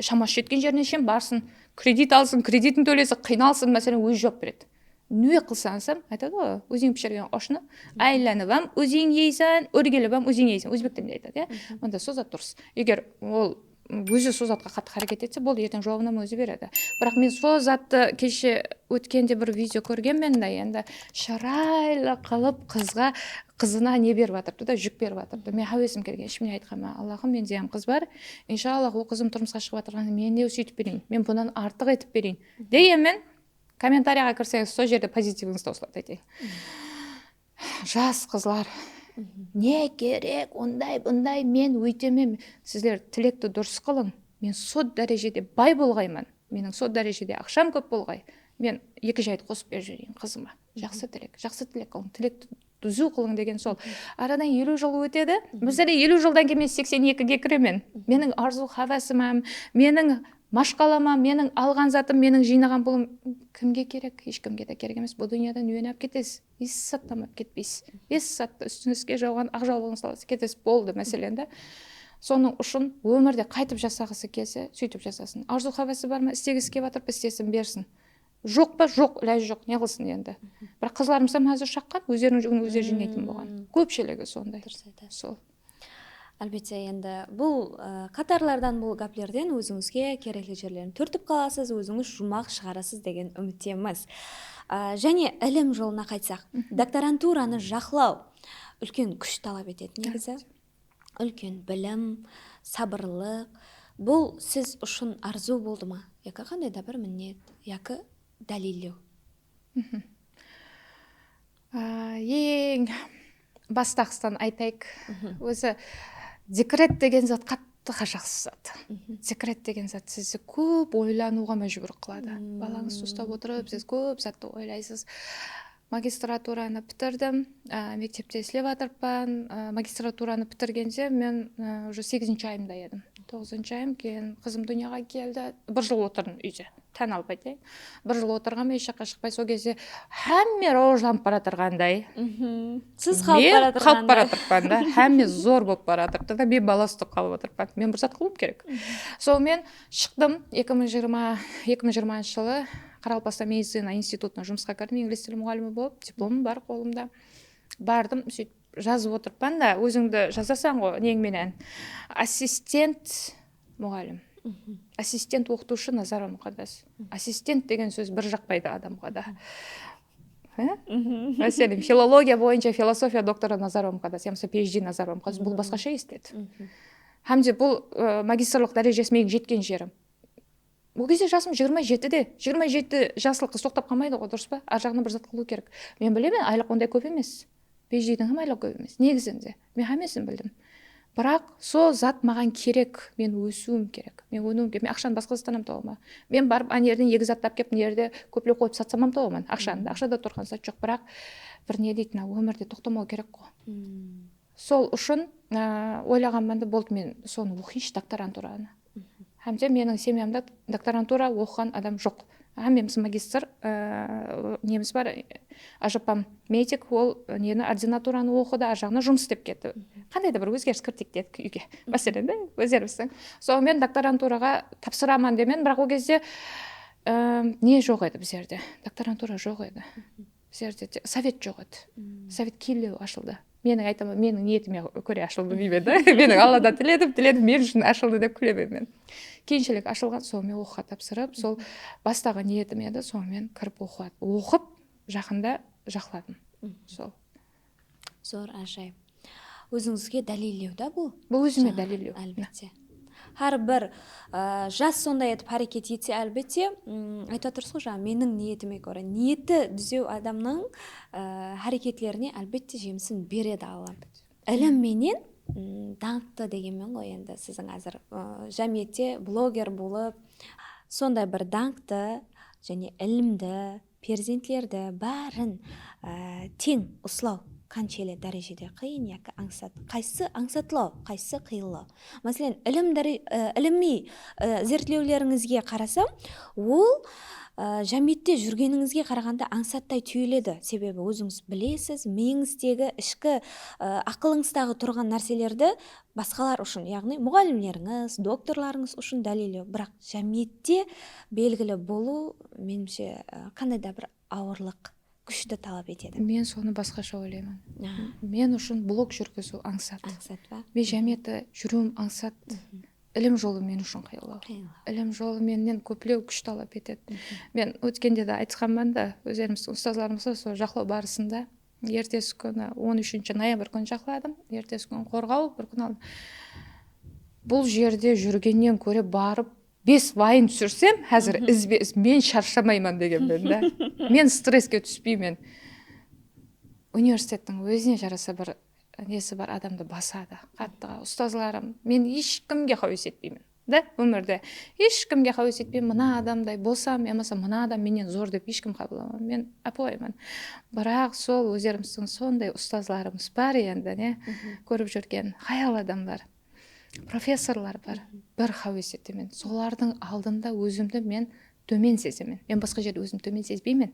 Шамасы жеткен жеріне шейін барсын, кредит алсын, кредитін төлесін, қиналсын, мәселен, өз жоп береді. Не қылсансам, айтады ғой, өзің пішірген қошыны, айланыбам, өзің ейсін, өргелібам, өзің ейсін. Өзбек тілінде айтады, онда созат дұрыс. Егер ол өзі созатқа қатты қарекет етсе, болды, ертең жауабын өзі береді. Бірақ мен созатты кеше өткенде бір видео көргенмін да, енді шырайлы қылып қызына не беріп жатырды да, жүк беріп жатырды. Мен әуесім келген, ішімнен айтқанмын, Аллахым, менде қыз бар, иншаллах, ол қызым тұрмысқа шығып жатырғанда мен де сөйтіп берейін, мен бұдан артық етіп берейін дегенмен. Комментарияға кірсеңіз, сол жерде позитивіңізді таусылады айтайын. Жас қызлар, не керек, бұндай, мен өйтемем. Сіздер тілекті дұрыс қылың. Мен сот дәрежеде бай болғаймын. Менің сот дәрежеде ақшам көп болғай. Мен екі жайды қосып беріп жіберейін қызыма. жақсы тілек қылың, тілекті түзу қылың деген сол. Арадан 50 жыл өтеді. Мысалы 50 жылдан кейін мен 82-ге кіремін. Менің арзу хавасым, менің машқалама, менің алған затым, менің жинаған пұлым кімге керек? Ешкімге де керек емес. Бұл дүниядан үйен алып кетесіз. 5 саттан алып кетпейсіз. 5 сатты үстіңізге жауған ақ жаулығын саласыз, кетесіз, болды мәселен да. Соның үшін өмірде қайтып жасағысы келсе, сөйтіп жасасын. Арзу хавасы бар ма? Істегісі келіп жатыр, істесін, берсін. Жоқ па? Жоқ, ләж жоқ, не қылсын енді. Бірақ қызларымыз қазір шаққан, өздерінің жүгін өздері жинайтын болған. Көпшілігі сондай. Сол. Әлбетте енді бұл қатарлардан, бұл гәплерден өзіңізге керекті жерлерін түртіп қаласыз, өзіңіз жұмақ шығарасыз деген үміттеміз. Және ілім жолына қайтсақ, докторантураны жақлау үлкен күш талап етеді негізі. Үлкен білім, сабырлық. Бұл сіз үшін арзу болды ма? Яқы қандай да бір міндет, яқы дәлелдеу. Ең бастақстан айтайық, өзі декрет деген зат қатты қажақсыз зат. Декрет деген зат сізді көп ойлануға мәжбүр қылады. Балаңыз ұстап отырып, сіз көп затты ойлайсыз. Магистратураны бітірдім, мектепте істеп жатырмын. Магистратураны бітіргенде мен уже 8-ші айымда едім. 9-ші айым кейін қызым дүнияға келді. 1 жыл отырдым үйде. Тән алып айтайын. 1 жыл отырғанмын, еш жаққа шықпай, сол кезде әмме рауыжланып бара жатырғандай. Сіз қалып бара жатырмын да, әмме зор болып бара жатырды да, мен баласы қалып отырмын. Мен бір зат қылуым керек. Сол мен шықтым 2020 жылы Қаралпаста медицина институтына жұмысқа кірдім, инглиз тілі мұғалімі болып, дипломым бар қолымда. Бардым, сөйтіп жазып отырмын да, өзіңді жазасаң ғой, неңменен. Ассистент мұғалім. Ассистент оқытушы Назар Мұқадас. Ассистент деген сөз бір жақпайды адамға да. Мәселен, филология бойынша философия докторы Назар Мұқадас, ямса PhD Назар Мұқадас, бұл басқаша естеді. Хамде бұл магистрлық дәрежесіме жеткен жерім. Бұл кезде жасым 27-де. 27 жаслық қыз тоқтап қалмайды ғой, дұрыс па? Ар жағынан бір зат қылу керек. Мен білемін, айлық ондай көп емес. PhD-дің айлық көп емес. Негізінде мен хамесін білдім. Бірақ сол зат маған керек. Мен өсуім керек. Мен өнуім керек. Мен ақшаны басқасынан табамын. Мен барып анерден 2 зат тап келіп, нерде көплеп қойып сатсам табамын. Ақшада тұрған зат жоқ, бірақ бір не дейтін, өмірде тоқтамау керек қой. Сол үшін ойлағанмын да, болды, мен соны оқиыншы, докторантураны. Хамде менің семьямда докторантура оқыған адам жоқ. Хамеміз магистр, неміз бар, ажапам медик, ол нені ординатураны оқыды, ажағына жұмыс істеп кетті. Қандай да бір өзгеріс кіртектеді үйге. Мәселен да, өздеріңіздің. Сол мен докторантураға тапсыраман демен, бірақ ол кезде не жоқ еді біздерде? Докторантура жоқ еді. Біздерде совет жоқ еді. Совет келу ашылды. Менің айтамын, менің ниетіме көре ашылды деймін да. Менің Алладан тіледім, мен үшін ашылды деп күлемін мен. Кейіншілік ашылған, сол мен оқуға тапсырып, сол бастағы ниетім еді, сол мен кіріп оқып, жақында жақладым. Сол. Зор, ажайып. Өзіңізге дәлелдеу да бұл? Бұл өзіме дәлелдеу. Әлбетте. Har bir жас сондай етіп әрекет етсе, әлбетте айтып отырсыз ғой, жаңа менің ниетіме көре, ниеті түзеу адамның әрекетлеріне әлбетте жемісін береді Алла. Ілім менен даңқты дегенмен ғой, енді сіздің қазір жәмиетте блогер болып, сондай бір даңқты және ілімді перзентлерді бәрін тең ұслау қаншелі дәрежеде қиын, яки аңсат. Қайсы аңсатылау, қайсы қиылау. Мәселен, ілімі зерттеулеріңізге қарасам, ол жәмиетте жүргеніңізге қарағанда аңсаттай түйіледі. Себебі өзіңіз білесіз, миыңыздегі ішкі ақылыңыздағы тұрған нәрселерді басқалар үшін, яғни мұғалімлеріңіз, докторларыңыз үшін дәлелдеу. Бірақ жәмиетте белгілі болу, меніңше, қандай да бір ауырлық, күшті талап етеді. Мен соны басқаша ойлаймын. Мен үшін блог жүргізу аңсат. Мен жәмиетті жүруім аңсат. Ілім жолы мен үшін қиылау. Ілім жолы менен көплеу күш талап етеді. Мен өткенде де айтқанмын да, өздеріміздің ұстазларымызға сол жақлау барысында ертесі күні 13 ноябрь күні жақладым. Ертесі күні қорғау, бір күн алдым. Бұл жерде жүргеннен көре барып 5 вайын түсірсем, қазір мен шаршамаймын дегенмен да. Мен стресске түспеймін. Университеттің өзіне жараса бір несі бар адамды басады. Қаттыға ұстазларым, мен ешкімге қауес етпеймін. да өмірде ешкімге хәуес етпеймін, мына адамдай болсам, болмаса мына адам менен зор деп ешкім қабылдамаймын, мен апоймын. Бірақ сол өздеріміздің сондай ұстазларымыз бар енді, не көріп жүрген хаял адамдар, профессорлар бар, бір хәуес етемін, солардың алдында өзімді мен төмен сеземін. Мен басқа жерде өзім төмен сезбеймін,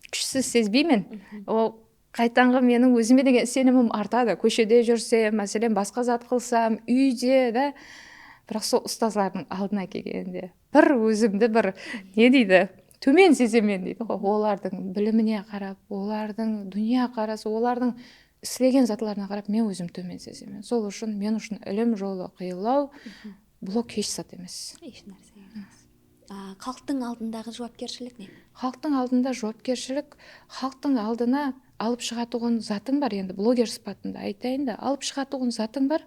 күшсіз сезбеймін. Ол қайтаңғы менің өзіме деген сенімім артады. Көшеде жүрсем, мәселен басқа зат қылсам, үйде да. Бірақ сол ұстазлардың алдына келгенде бір өзімді бір не дейді, төмен сеземін дейді ғой. Олардың біліміне қарап, олардың дүние қарасы, олардың істеген затларына қарап мен өзім төмен сеземін. Сол үшін мен үшін ілім жолы қиылау блок еш зат емес. Еш нәрсе емес. Халықтың алдындағы жауапкершілік не? Халықтың алдында жауапкершілік, халықтың алдына алып шығатұғын затың бар, енді блогер сыпатында айтайын да, алып шығатұғын затың бар,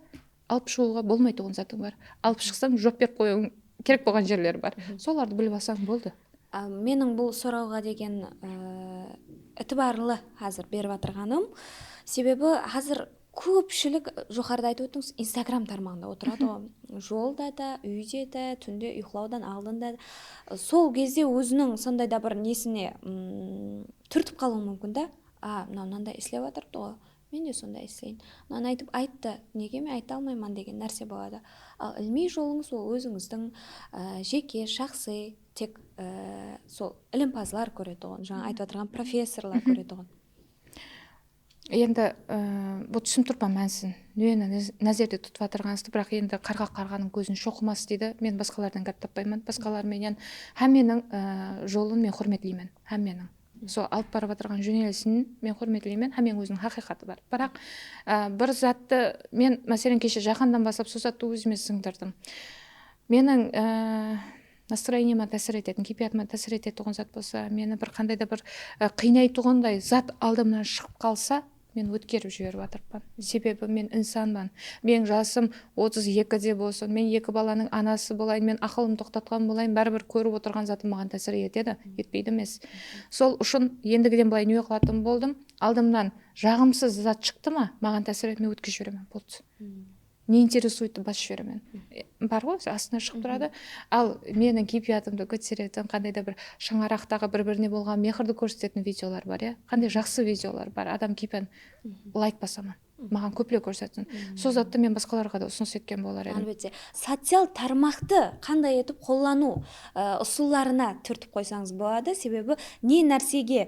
алып шығуға болмайтұғын затың бар. Алып шықсаң жоп беріп қоюың керек болған жерлер бар. Соларды біліп алсаң болды. Менің бұл сұрауға деген ітібарлы қазір беріп отырғаным, себебі қазір көпшілік жоғарыда айтып өттіңіз, Инстаграм тармағында отырады ғой. Жолда да, үйде де, түнде ұйықтаудан алдында да. Сол кезде өзінің сондай да бір несіне түртіп қалуы мүмкін да. Мынандай істеп отырды ғой, мен де сондай істейін. Мынаны айтты, неге мен айта алмаймын деген нәрсе болады. Ал ілми жолыңыз ол өзіңіздің жеке, шақси, тек сол ілімпазлар көреді ғой, жаңа айтып отырған профессорлар көреді ғой. Енді бұл түсім тұрпа мәнсін, нені нәзерде тұтып атырғанысты, бірақ енді қарға қарғаның көзін шоқымас дейді. Мен басқалардан гәп таппаймын, басқалар менен һәмменің жолын мен құрметлеймін, һәмменің. Сол алып барып атырған жөнелісін мен құрметлеймін, һәммен өзінің хақиқаты бар. Бірақ бір затты мен мәселен кеше жақандан бастап сол затты өзіме сіңдірдім. Менің настроениема тәсір ететін, кейпиятыма тәсір ететін зат болса, мені бір қандай да бір қинайтұғындай зат алдымнан шығып қалса, мен өткеріп жіберіп жатырмын. Себебі мен инсанмын. Мен жасым 32-де болсын, мен 2 баланың анасы болайын, мен ақылым тоқтатқан болайын, бәрібір көріп отырған затым маған тәсір етеді, етпейді емес. Сол үшін ендігіден былай не қылатын болдым, алдымнан жағымсыз зат шықты ма, маған тәсір етмей өткізіп жіберемін, болды. Не интересует басып жіберемін. Бар ғой, астына шығып тұрады. Ал менің кейпиятымды көтеретін, қандай да бір шаңарақтағы бір-біріне болған мехірді көрсететін видеолар бар, қандай жақсы видеолар бар. Адам кейпін лайк басамын, маған көплеп көрсетсін. Сол затты мен басқаларға да ұсыныс еткен болар едім. Әлбетте, социал тармақты қандай етіп қолдану ұсуларына түртіп қойсаңыз болады, себебі не нәрсеге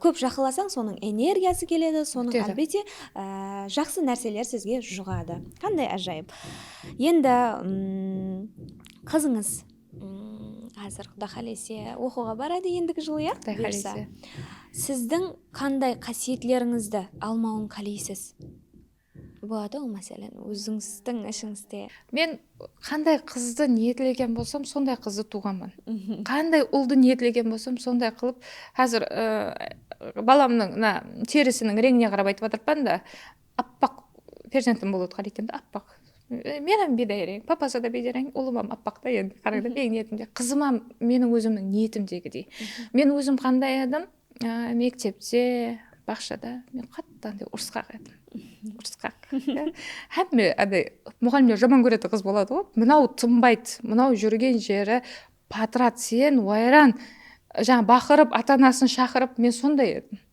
көп жақыласаң, соның энергиясы келеді, соның әлбетте жақсы нәрселер сізге жұғады. Қандай ажайып. Енді қызыңыз қазір Құда қалесе оқуға барады ендігі жылы, қалесе. Сіздің қандай қасиетлеріңізді алмауын қалайсыз? Болады ғой, мәселен, өзіңіздің ішіңізде. Мен қандай қызды ниетлеген болсам, сондай қызды туғанмын. Қандай ұлды ниетлеген болсам, сондай қылып, қазір баламның терісінің реңіне қарап айтып отырпан да, аппақ перзентім болады қарайтын да, аппақ. Менің бидай рең, папасы да бидай рең, ұлымам аппақ та енді қарайды, мен ниетімде. Қызыма менің өзімнің ниетімдегідей. Мен өзім қандай едім, мектепте, бақшада, мен қаттан деп ұрысқақ едім. Ұрысқақ. Әмме мұғалімдер жаман көретін қыз болады ғой. Мынау тынбайды, мынау жүрген жері патрат, сен уайран, жаңа бақырып, ата-анасын шақырып, мен сондай едім.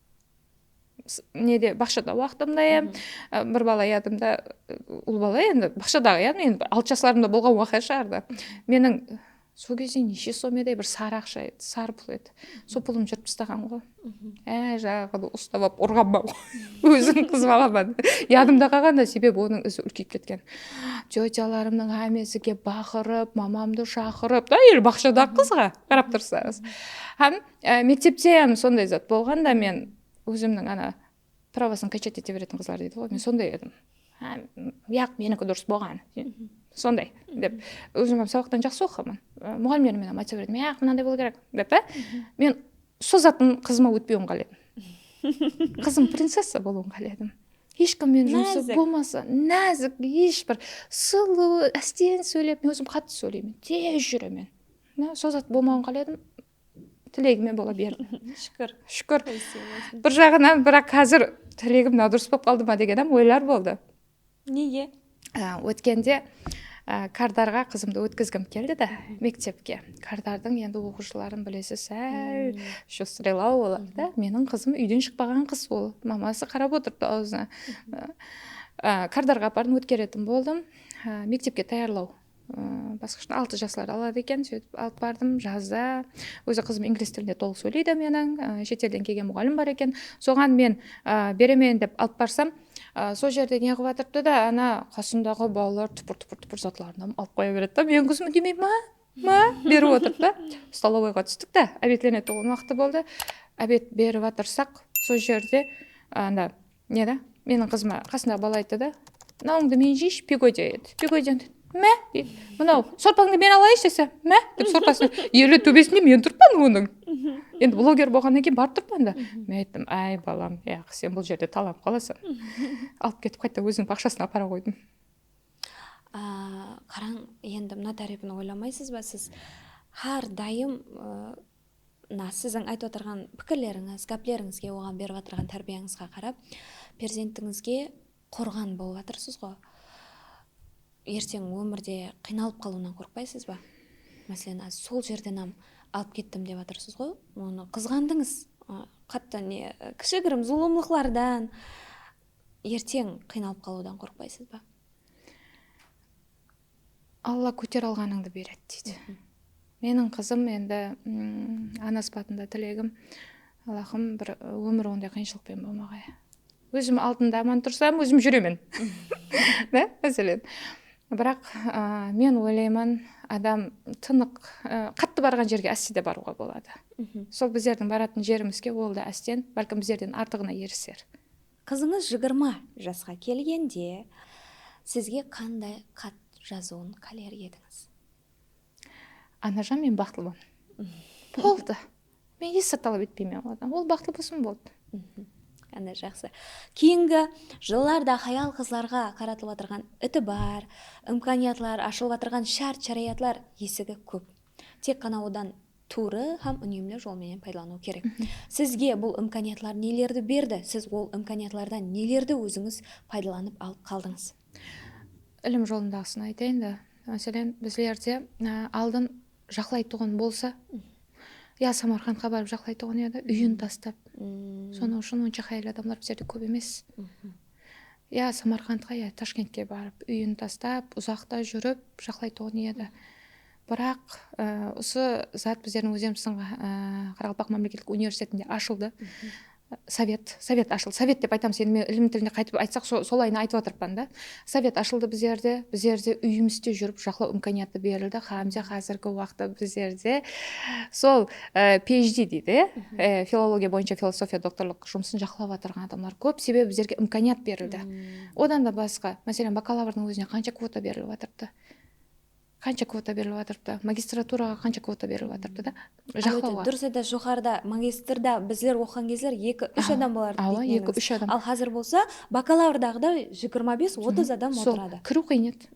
Неде бақшада уақытымда ем, бір бала ядымда, ұл бала енді бақшадағы ядым, енді 6 жасларымда болған уақиға шығарды. Менің сол кезде неше сом еді, бір сары ақша еді, сары пұл еді. Сол пұлым жүріп тастаған ғой. Жаңағы ұстап алып ұрған ба өзің қыз баламен. Ядымда қалғанда, себебі оның ізі үлкейіп кеткен. Тетяларымның әмесіге бақырып, мамамды шақырып, да, ел бақшадағы қызға қарап тұрсаңыз. Мектепте сондай зат болғанда мен өзімнің правосын качать ете беретін қызлар дейді ғой, мен сондай едім. Менікі дұрыс болған. Сондай деп өзім сабақтан жақсы оқымын. Мұғалімдерім мен айтса бердім, мынандай болу керек деп, мен сол затын қызыма өтпеуін қаледім. Қызым принцесса болуын қаледім. Ешкіммен жұмысы болмаса, нәзік, ешбір сұлу, әстен сөйлеп, мен өзім қатты сөйлеймін, тез жүремін. Сол зат болмауын қаледім. Тілегіме бола берді. Шүкір. Бір жағынан, бірақ қазір тілегім дұрыс болып қалды ма деген ойлар болды. Неге? Өткенде кардарға қызымды өткізгім келді да мектепке. Кардардың енді оқушыларын білесіз, сәл шустрелау олар да. Менің қызым үйден шықпаған қыз, ол мамасы қарап отырды аузына. Кардарға апардым, өткеретін болдым. Мектепке даярлау басқышта 6 жаслар алады екен, сөйтіп алып бардым. Жазда өзі қызым инглиз тілінде толық сөйлейді, менің шетелден келген мұғалім бар екен, соған мен беремен деп алып барсам, сол жерде не қылып жатырды да, ана қасындағы балалар түпір затларынан алып қоя береді да, мен қызым үндемей ма беріп отырды да. Столовойға түстік та, обедленетін болған уақыты болды. Обед беріп жатырсақ, сол жерде анда не да, менің қызыма қасындағы бала айтты да, мынауыңды мен жейші, пигоди еді. Пигодиден мә дейді, мынау сорпаңды мен алайыншы десе, мә деп сорпасын елі төбесінде мен тұрпан оның. Енді блогер болғаннан кейін барып тұрпан да. Мен айттым, ай балам, сен бұл жерде талап қаласың. Алып кетіп қайта өзінің бақшасына апара қойдым. Қараң, енді мына тәріпін ойламайсыз ба, сіз har дайым сіздің айтып отырған пікірлеріңіз, гәплеріңізге, оған беріп отырған тәрбиеңізге қарап, перзентіңізге қорған болып жатырсыз ғой. Ертең өмірде қиналып қалуынан қорықпайсыз ба? Мәселен, сол жерден алып кеттім деп жатырсыз ғой. Оны қызғандыңыз, қатты кішігірім зұлымлықлардан, ертең қиналып қалудан қорықпайсыз ба? Алла көтер алғаныңды береді дейді. Менің қызым енді ана спатында тілегім, Аллахым бір өмір ондай қиыншылықпен болмағай. Өзім алдында аман тұрсам, өзім жүремін. Да, мәселен. Бірақ мен ойлаймын, адам тынық, қатты барған жерге әсте де баруға болады. Сол біздердің баратын жерімізге ол да әстен, бәлкім біздерден артығына ерісер. Қызыңыз 20 жасқа келгенде сізге қандай хат жазуын қалар едіңіз? Анажан, мен бақытлымын. Болды. Мен ешқашан талап етпеймін одан. Ол бақытлы болсын болды. Қандай жақсы. Кейінгі жылларда хаял қызларға қаратылып отырған ітібар, имканиятлар, ашылып отырған шарт-шариятлар есігі көп. Тек қана одан туры һәм үнемлі жолмен пайдалану керек. Сізге бұл имканиятлар нелерді берді? Сіз ол имканиятлардан нелерді өзіңіз пайдаланып алып қалдыңыз? Ілім жолындағысын айтайын да. Мәселен, біздерде алдын жақлайтұғын болса, Самарқандқа барып жақлайтұғын еді, үйін тастап, соны үшін онша қайырлы адамлар біздерде көп емес. Самарқандқа, Ташкентке барып, үйін тастап, ұзақта жүріп, жақлайтұғын еді. Бірақ осы зат біздердің өзіміздің Қарақалпақ мемлекеттік университетінде ашылды. Совет ашылды. Совет деп айтамыз, енді мен ілім тілінде қайтып айтсақ, солайына айтып отырмын да. Совет ашылды біздерде үйімізде жүріп жақлау имканияты берілді. Хамзе қазіргі уақытта біздерде сол PhD дейді, филология бойынша философия докторлық жұмысын жақлап отырған адамлар көп, себебі біздерге имканият берілді. Одан да басқа, мәселен, бакалаврдың өзіне қанша квота беріліп жатырды? Магистратураға қанша квота беріліп жатырды да? Жақлауға. Дұрыс айда, жоғарыда магистрда біздер оқыған кездер 2-3 адам боларды дейді. 2-3 адам. Ал қазір болса, бакалаврдағыда 25-30 адам отырады. Кіру қиын еді.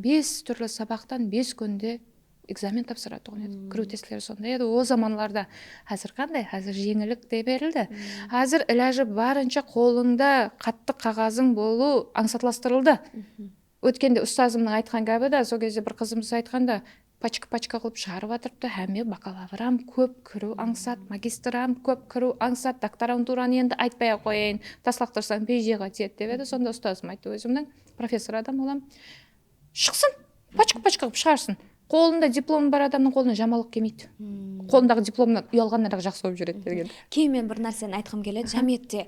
5 түрлі сабақтан 5 күнде экзамен тапсырады оған еді. Кіру тестілері сондай еді. Ол заманларда қазір қандай? Қазір жеңілік де берілді. Қазір ilәжі барынша қолыңда қатты қағазың болу аңсатластырылды. Өткенде ұстазымның айтқан гәбі да, сол кезде бір қызымыз айтқанда, пачка қылып шығарып жатырыпты. Әме бакалаврам көп кіру аңсат, магистрам көп кіру аңсат, докторантураны енді айтпай қояйын, таслақтырсаң PhD-ға тиеді деп еді. Сонда ұстазым айтты, өзімнің профессор адам олам. Шықсын, пачка қылып шығарсын. Қолында диплом бар адамның қолына жамалық келмейді. Қолындағы дипломнан ұялғаннан жақсы болып жүреді деген. Кейін мен бір нәрсені айтқым келеді. Жәмиетте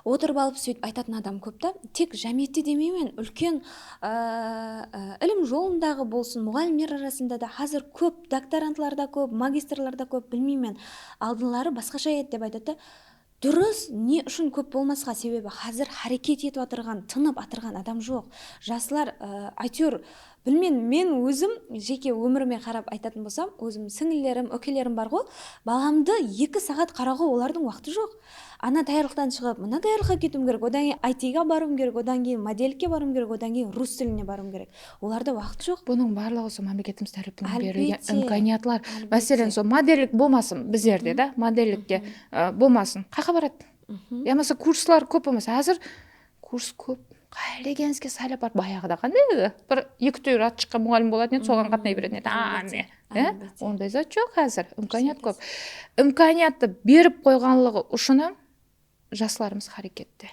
отырып алып сөйтіп айтатын адам көп та. Тек жәмиетте демеймін, үлкен ілім жолындағы болсын, мұғалімдер арасында да қазір көп, докторантларда көп, магистрларда көп, білмеймін. Алдылары басқаша еді деп айтады. Дұрыс, не үшін көп болмасқа, себебі қазір харекет етіп отырған, тынып атырған адам жоқ. Жасылар әйтеуір, білмеймін, мен өзім жеке өміріме қарап айтатын болсам, өзім сіңілерім, өкелерім бар ғой, баламды 2 сағат қарауға олардың уақыты жоқ. Ана даярлықтан шығып, мына даярлыққа кетуім керек, одан кейін IT-ға баруым керек, одан кейін моделькке баруым керек, одан кейін рус тіліне баруым керек. Оларда уақыт жоқ. Бұның барлығы сол мемлекетіміз тарапынан берілген имканиятлар. Мәселен, сол модельдік болмасын біздерде да, модельдікке болмасын. Қайда барады? Ямаса курслар көп болмаса, қазір курс көп. Ленинский сайлап барып баяғыда қандай еді бір 2 түйір ат шыққан мұғалім болатын еді соған қатынай беретін еді ондай зат жоқ қазір имканият көп имканиятты беріп қойғанлығы ұшына жастарымыз харекетте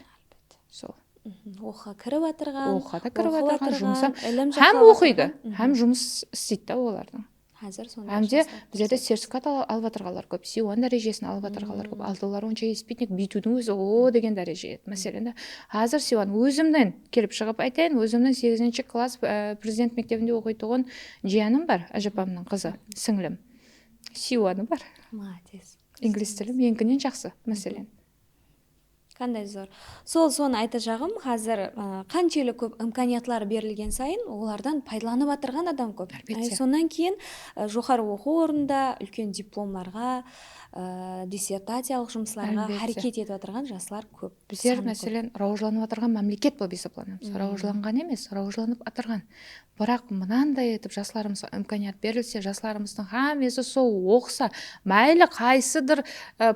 сол оқуға кіріп жатырған оқуға да кіріп жатырған жұмыс ілім һәм оқиды һәм жұмыс істейді да олардың қазір һәм де біздерде сертификат алып жатырғандар көп C1 дәрежесін алып жатырғандар көп алдылар онша еспейтін бүйтудің өзі деген дәреже еді мәселен қазір C1 өзімнен келіп шығып айтайын өзімнің 8 класс президент мектебінде оқитын жиенім бар әжапамның қызы сіңлім C1 бар молодец инглиз тілі менікінен жақсы мәселен қандай зор соны айта жағым қазір қаншелік көп имканиятлар берілген сайын олардан пайдаланып жатырған адам көп сонан кейін жоғары оқу орнында үлкен дипломларға диссертациялық жұмыстарға әрекет етіп отырған жастар көп біздер мәселен раужланып отырған мемлекет болып есептелеміз раужланған емес раужланып отырған бірақ мынандай етіп жастарымызға имканият берілсе жастарымыздың хамесі сол оқыса мейлі қайсыдыр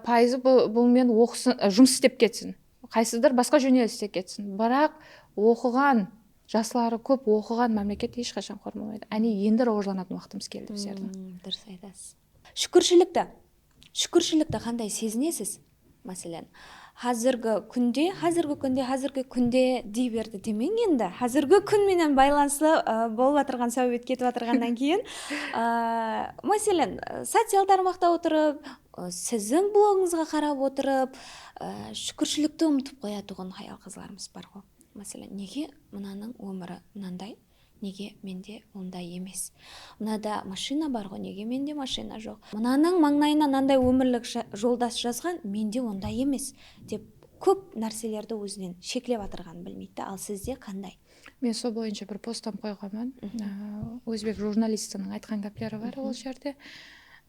пайызы бұлмен оқысын жұмыс істеп кетсін қайсыдыр басқа жөнелісте кетсін бірақ оқыған жастары көп оқыған мемлекет ешқашан құрмалмайды енді раужланатын уақытымыз келді біздердің дұрыс айтасыз шүкіршілікті қандай сезінесіз мәселен қазіргі күнде дей берді демең енді қазіргі күнменен байланысты болып жатырған сәубет кетіп жатырғаннан кейін мәселен социал тармақта отырып сіздің блогыңызға қарап отырып шүкіршілікті ұмытып қоятұғын хаял қызларымыз бар ғой мәселен неге мынаның өмірі мынандай неге менде ондай емес мынада машина бар ғой неге менде машина жоқ мынаның маңнайына мынандай өмірлік жолдас жазған менде ондай емес деп көп нәрселерді өзінен шеклеп жатырғанын білмейді ал сізде қандай мен сол бойынша бір постам қойғанмын өзбек журналистінің айтқан гәплері бар ол жерде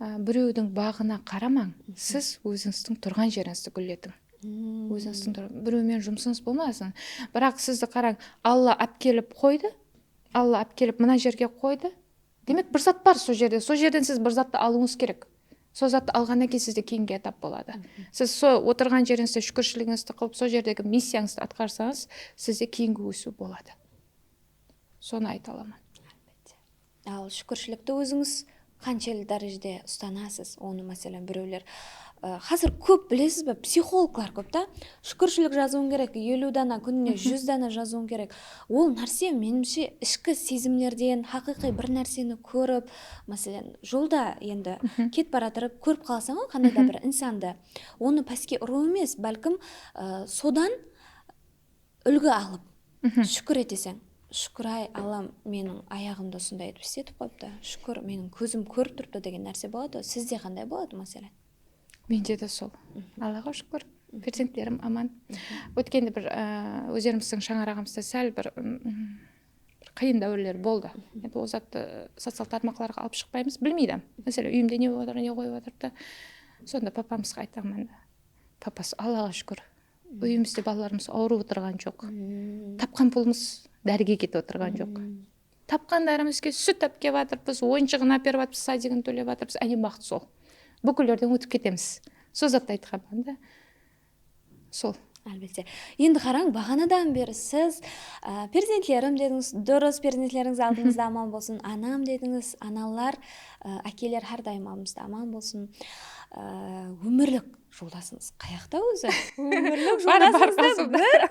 біреудің бағына қарамаң сіз өзіңіздің тұрған жеріңізді гүлдетің өзіңіздің біреумен жұмысыңыз болмасын бірақ сізді қараң алла әпкеліп қойды алла әпкеліп мына жерге қойды демек бір зат бар сол жерден сіз бір затты алуыңыз керек сол затты алғаннан кейін сізде кейінгі этап болады сіз сол отырған жеріңізде шүкіршілігіңізді қылып сол жердегі миссияңызды атқарсаңыз сізде кейінгі өсу болады соны айта аламын ал шүкіршілікті өзіңіз қаншалы дәрежеде ұстанасыз оны мәселен біреулер қазір көп білесіз бе психологлар көп та шүкіршілік жазуың керек 50 дана күніне 100 дана жазуың керек ол нәрсе меніңше ішкі сезімдерден хақиқи бір нәрсені көріп мәселен жолда енді кет бара тұрып көріп қалсаң ғой қандай да бір инсанды оны пәске ұру емес бәлкім содан үлгі алып шүкір етесің шүкір ай аллам менің аяғымды осындай етіп істетіп қойыпты шүкір менің көзім көріп тұрыпты деген нәрсе болады сізде қандай болады мәселен менде де сол аллаға шүкір перзенттерім аман өткенде бір өздеріміздің шаңырағымызда сәл бір қиын дәуірлер болды енді ол затты социал тармақларға алып шықпаймыз білмейді мәселен үйімде не болып жатыр не қойып жатыр да сонда папамызға айтамын папасы аллаға шүкір үйімізде балаларымыз ауырып отырған жоқ тапқан пұлымыз дәріге кетіп отырған жоқ тапқандарымызға сүт алып келіп жатырмыз ойыншығын әперіп жатырмыз садигін төлеп жатырмыз әне бақыт сол бүкілдерден өтіп кетеміз сол затты айтқанмын да сол әлбетте енді қараң бағанадан бері сіз перзентлерім дедіңіз дұрыс перзентлеріңіз алдыңызда аман болсын анам дедіңіз аналар әкелер әрдайым алдымызда аман болсын өмірлік жолдасыңыз қаяқта өзі өмірлік жолдасыңызды бір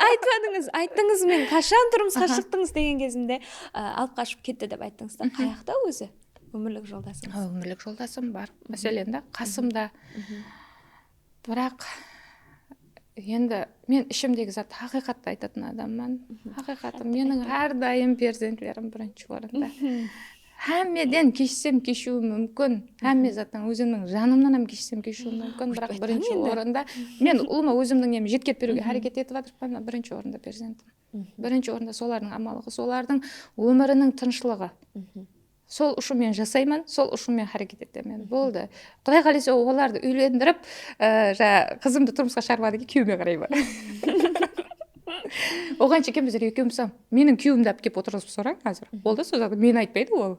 айттыңыз мен қашан тұрмысқа шықтыңыз деген кезімде алып қашып кетті деп айттыңыз да қаяқта өзі өмірлік жолдасыңыз өмірлік жолдасым бар мәселен да қасымда бірақ енді мен ішімдегі зат хақиқатты айтатын адаммын хақиқаты менің әрдайым перзентлерім бірінші орында Әммеден кешсем кешуім мүмкін. Әмме заттан өзімнің жанымнан кешсем кешуім мүмкін, бірақ бірінші орында мен ұлыма өзімнің нем жеткет беруге әрекет етіп жатырмын, бірінші орында перзентім. Бірінші орында солардың амалығы, солардың өмірінің тыныштығы. Сол үшін мен жасаймын, сол үшін мен әрекет етемін. Болды. Құдай қаласа оларды үйлендіріп, қызымды тұрмысқа шығармады ке күйеуіме қараймын. Оған шекем біздер екеуміз менің күйеуімді алып келіп отырғызып сұрайын қазір. Болды сол заты мен айтпайды ол.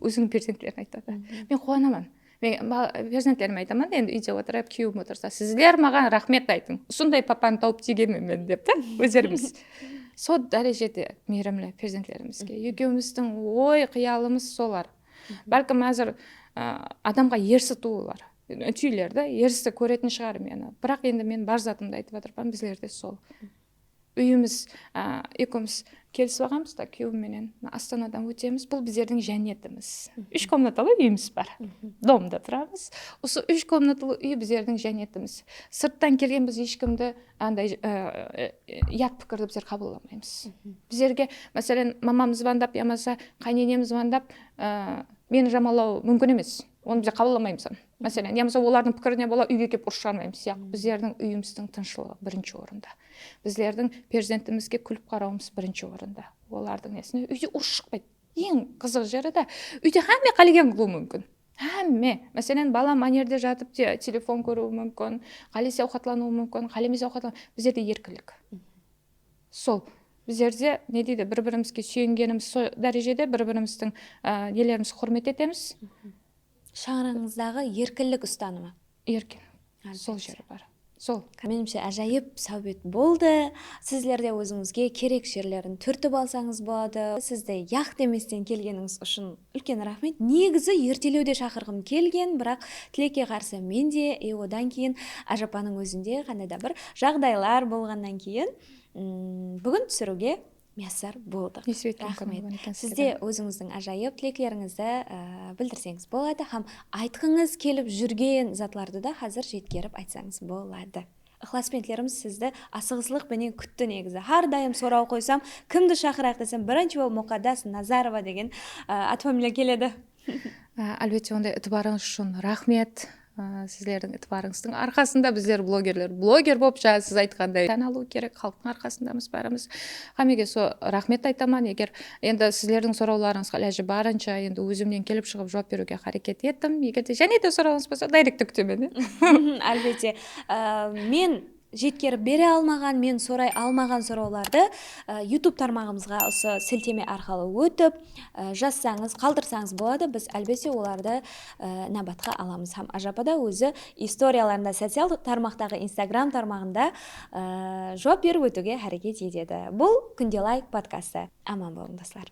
Өзінің перзенттерін айтады. Мен қуанамын. Мен перзенттеріме айтамын, енді үйде отырып күйеуім отырса, сіздер маған рахмет айтың. Сондай папаны тауып тегенмін мен деп та өздеріміз. сол дәрежеде мейірімлі перзентлерімізге. Екеуміздің ой қиялымыз солар. Бәлкім әзір адамға ерсі туылар. Түйілер да, ерсі көретін шығар мені. Бірақ енді мен бар затымды айтып жатырмын, біздерде сол. Үйіміз, екеуміз келісіп алғанбыз да күйеуімменен Астанадан өтеміз. Бұл біздердің жәннетіміз. 3 комнаталы үйіміз бар. Домда тұрамыз. Осы 3 комнаталы үй біздердің жәннетіміз. Сырттан келген біз ешкімді андай ят пікірді біздер қабылдамаймыз. Біздерге, мәселен, мамамыз звондап, ямаса қайненеміз звондап, мені жамалау мүмкін емес. Оны біз қабылдамаймыз. Мәселен, ямаса олардың пікіріне бола үйге келіп ұрыс шығармаймыз. Біздердің үйіміздің тыныштығы бірінші орында. Біздердің перзентімізге күліп қарауымыз бірінші орында. Олардың несіне үйде ұрыс шықпайды. Ең қызық жері да үйде әмме қалеген қылуы мүмкін. Әмме, мәселен, бала манерде жатып телефон көруі мүмкін, қалесе ауқатлануы мүмкін, қалемесе ауқатлануы. Біздерде еркілік. Сол біздерде не дейді, бір-бірімізге сүйенгеніміз сол дәрежеде бір-біріміздің нелерімізді құрмет етеміз. Шаңырағыңыздағы еркіндік ұстанымы. Еркін. Сол жері бар. Сол. Меніңше ажайып сәубет болды. Сіздер де өзіңізге керек жерлерін түртіп алсаңыз болады. Сізді яқ деместен келгеніңіз үшін үлкен рахмет. Негізі ертелеуде шақырғым келген, бірақ тілекке қарсы мен де одан кейін Ажапаның өзінде қандай да бір жағдайлар болғаннан кейін бүгін түсіруге мәссар болдық. Рахмет. Сізде өзіңіздің ажайып тілектеріңізді білдірсеңіз болады, һәм айтқыңыз келіп жүрген затларды да қазір жеткеріп айтсаңыз болады. Ықыласпен тілеріміз сізді асығыстылықпенен күтті негізі. Әрдайым сұрау қойсам, кімді шақырайық десем, бірінші ол Мұқаддас Назарова деген аты-жөніне келеді. Әлбетте, ондай ітібарыңыз үшін рахмет. Сіздердің ітібарыңыздың арқасында біздер блогерлер болып жаңа сіз айтқандай тән алу керек, халықтың арқасындамыз бәріміз. Хамеге со рахмет айтаман. Егер енді сіздердің сұрауларыңызға ләжі барынша енді өзімнен келіп шығып жауап беруге харекет еттім. Егер де және де сұрауыңыз болса, дайректті күтемін. Әлбетте, мен жеткеріп бере алмаған, мен сұрай алмаған сұрауларды YouTube тармағымызға осы сілтеме арқылы өтіп жазсаңыз, қалдырсаңыз болады. Біз әлбетте оларды нәбатқа аламыз. Һәм Ажапада өзі историяларында, социал тармақтағы Instagram тармағында жауап беріп өтуге әрекет етеді. Бұл Күнде лайк подкасты. Аман болыңыздар.